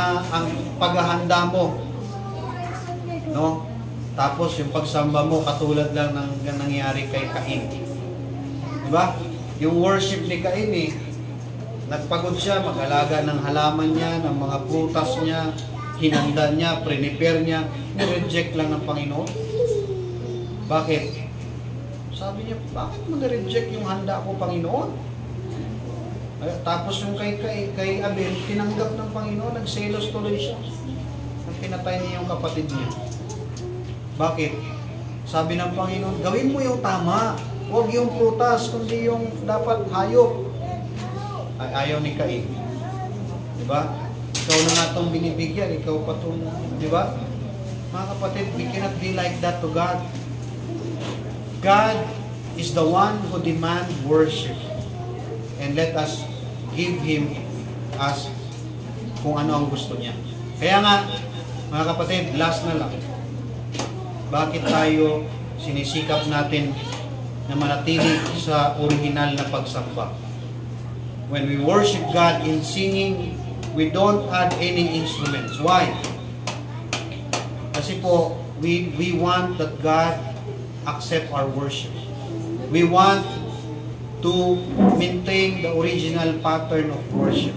paghahanda mo, no? Tapos yung pagsamba mo katulad lang ng nangyari kay Cain. Di ba? Yung worship ni Cain nagpagod siya, mag-alaga ng halaman niya, ng mga prutas niya, hinanda niya, prepare niya, ni-reject lang ng Panginoon. Bakit? Sabi niya, bakit mo na-reject yung handa ko, Panginoon? Tapos yung kay Abel, tinanggap ng Panginoon, nagselos tuloy siya. Pinatay niya yung kapatid niya. Bakit? Sabi ng Panginoon, gawin mo yung tama. Huwag yung prutas, kundi yung dapat hayop. Ayaw ni Cain. Diba? Ikaw na nga itong binibigyan, ikaw pa itong, diba? Mga kapatid, we cannot be like that to God. God is the one who demands worship. And let us give Him as kung ano ang gusto niya. Kaya nga, mga kapatid, last na lang. Bakit tayo sinisikap natin na manatili sa original na pagsamba? When we worship God in singing, we don't add any instruments. Why? Kasi po, we want that God accept our worship. We want to maintain the original pattern of worship.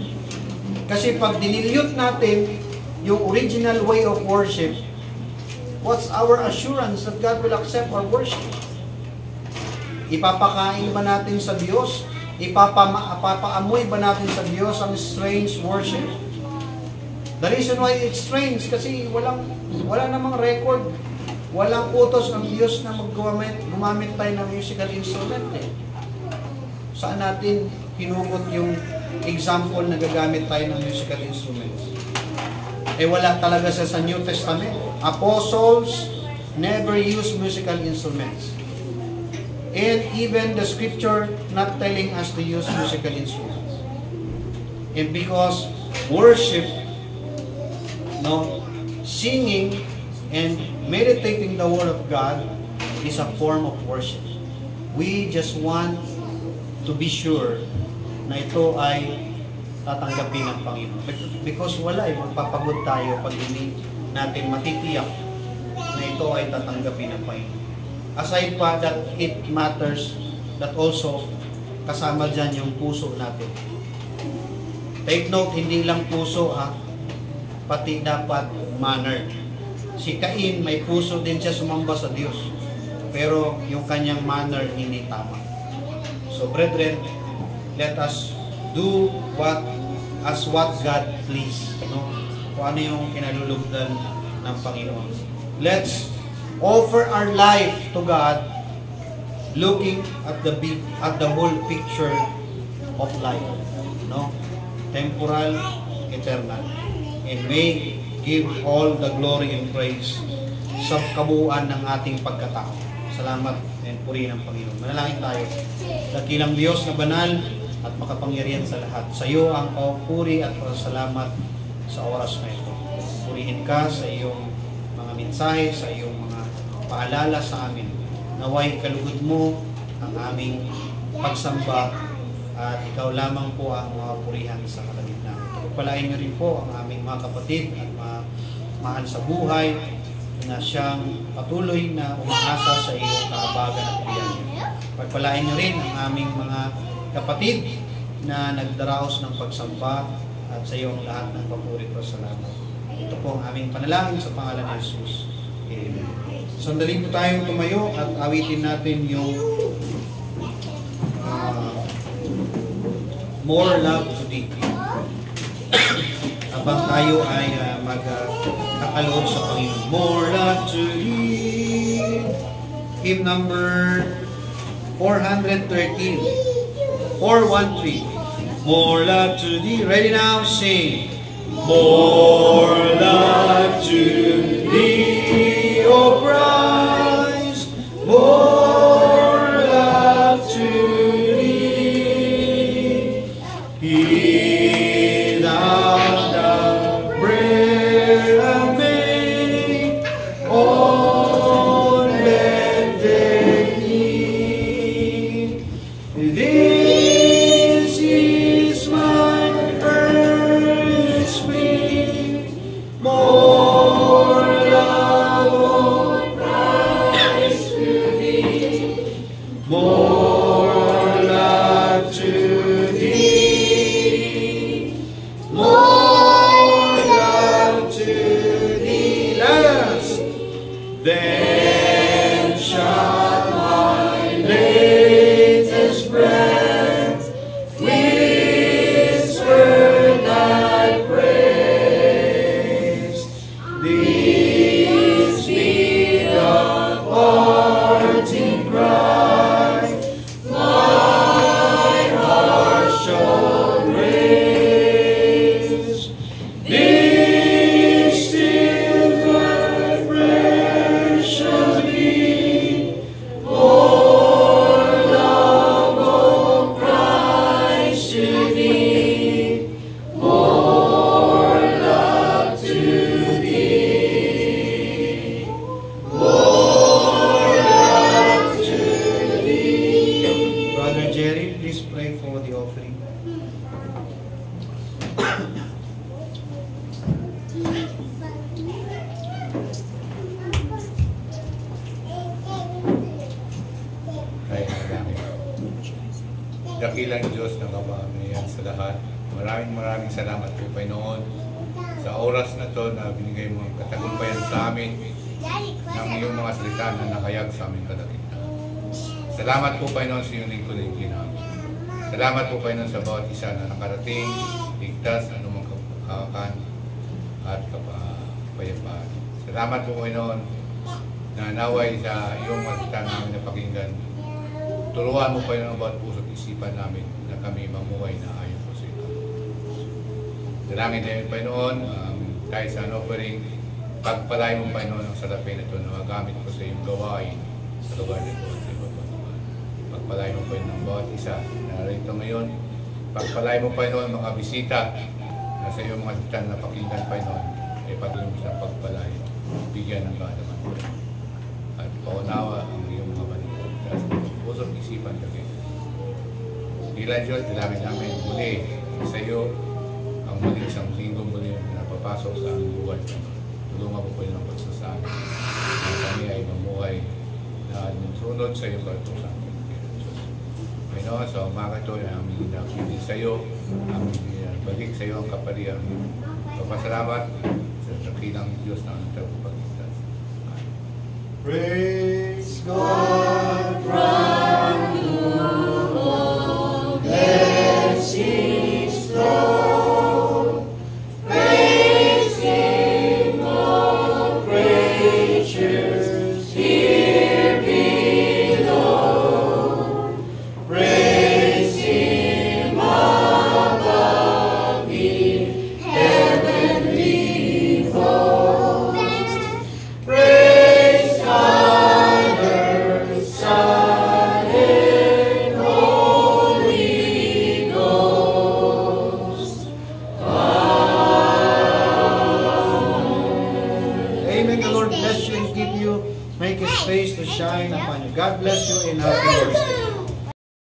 Kasi pag dinilute natin yung original way of worship, what's our assurance that God will accept our worship? Ipapakain ba natin sa Diyos? Ipapaamoy ba natin sa Diyos ang strange worship? The reason why it's strange kasi wala namang record, walang utos ng Diyos na gumamit tayo ng musical instrument. Saan natin hinugot yung example na gagamit tayo ng musical instruments? Wala talaga sa New Testament. Apostles never use musical instruments. And even the scripture not telling us to use musical instruments. And because worship, singing and meditating the Word of God is a form of worship. We just want to be sure na ito ay tatanggapin ng Panginoon. Because magpapagod tayo pag hindi natin matitiyak na ito ay tatanggapin ng Panginoon. Aside pa that it matters, that also kasama dyan yung puso natin. Take note, hindi lang puso pati dapat manner. Si Cain, may puso din siya sumamba sa Diyos. Pero yung kanyang manner hindi tama. So brethren, let us do what God please. Kung ano yung kinalulugdan ng Panginoon. Let's offer our life to God looking at the whole picture of life. Temporal, eternal. And may give all the glory and praise sa kabuuan ng ating pagkatao. Salamat and purihin ng Panginoon. Manalangin tayo. Dakilang Diyos na banal at makapangyarihan sa lahat. Sa iyo ang puri at pasalamat sa oras na ito. Purihin ka sa iyong mga mensahe, sa iyong mga paalala sa amin. Naway kalugod mo ang aming pagsamba at ikaw lamang po ang mga purihan sa kalagitnaan. Pagpalain niyo rin po ang aming mga kapatid at mahal sa buhay na siyang patuloy na umaasa sa iyong kaabagan at biyaya. Pagpalain niyo rin ang aming mga kapatid na nagdaraos ng pagsamba at sa iyong lahat ng papuri at salamat. Ito po ang aming panalangin sa pangalan ni Jesus. Amen. Sandali po tayong tumayo at awitin natin yung More Love to Thee. Habang tayo ay magkakalood sa Panginoon. More love to Thee. Hymn number 413. 413. More love to Thee. Ready now? Sing. More love to Thee, O Christ. More love to Thee. He thou the bread of me, all lended me. This is my earnest plea, more love, O Christ, to Thee, more love to Thee. Then shall my latest breath whisper thy praise. This be the parting cry my heart shall raise. This is my prayer shall be, more love, O Christ, to Thee, more love to Thee, more love to Thee. Brother Jerry, please pray for the offering.
dakilang Diyos ng kapangyarihan sa lahat. Maraming salamat po, Panginoon, sa oras na to na binigay mo ang katagumpayan sa amin ng iyong mga salita na nakayag sa aming kalagitnaan. Salamat po, Panginoon, sa iyong lingkod na ginamit. Salamat po, Panginoon, sa bawat isa na nakarating, ligtas, anumang kapakakan at kapayapaan. Salamat po, Panginoon, na naway sa iyong salita namin na pakinggan. Turuan mo, Panginoon, ang bawat puso't isipan namin na kami mamuhay na ayon po sa ito. Dalangin namin, Panginoon, kahit sa offering, pagpalay mo, Panginoon, ang salapin ito na magamit ko sa iyong gawain sa lugar nito at sa iba't ibang. Pagpalay mo, Panginoon, ang bawat isa na rito ngayon. Pagpalay mo, Panginoon, mga bisita na sa iyong mga sitan na pakinggan, Panginoon, ay paglumis ng pagpalay, bigyan ng kaalaman mo. At paunawa ang iyong mga banito. Kasi pusot isipan kami. Bilang Diyos, dilangin namin muli sa iyo ang muling isang linggo muli na napapasok sa aming buhay. Tulungan mo po yung pagsasabi na kami ay mamuhay na sunod sa iyong kartusan. Panginoon, sa umaga ito ay aming hinapili sa iyo, aming balik sa iyo ang kapalian. Papasalamat sa dakilang Diyos na ang tagapagligtas.
Praise God from whom all blessings flow. Praise Him, all creatures here below. Praise Him above the heavenly host. Praise Father, Son, and Holy Ghost.
Amen. The Lord bless you and keep you. Make His face to shine upon you. God bless you and happy Thursday.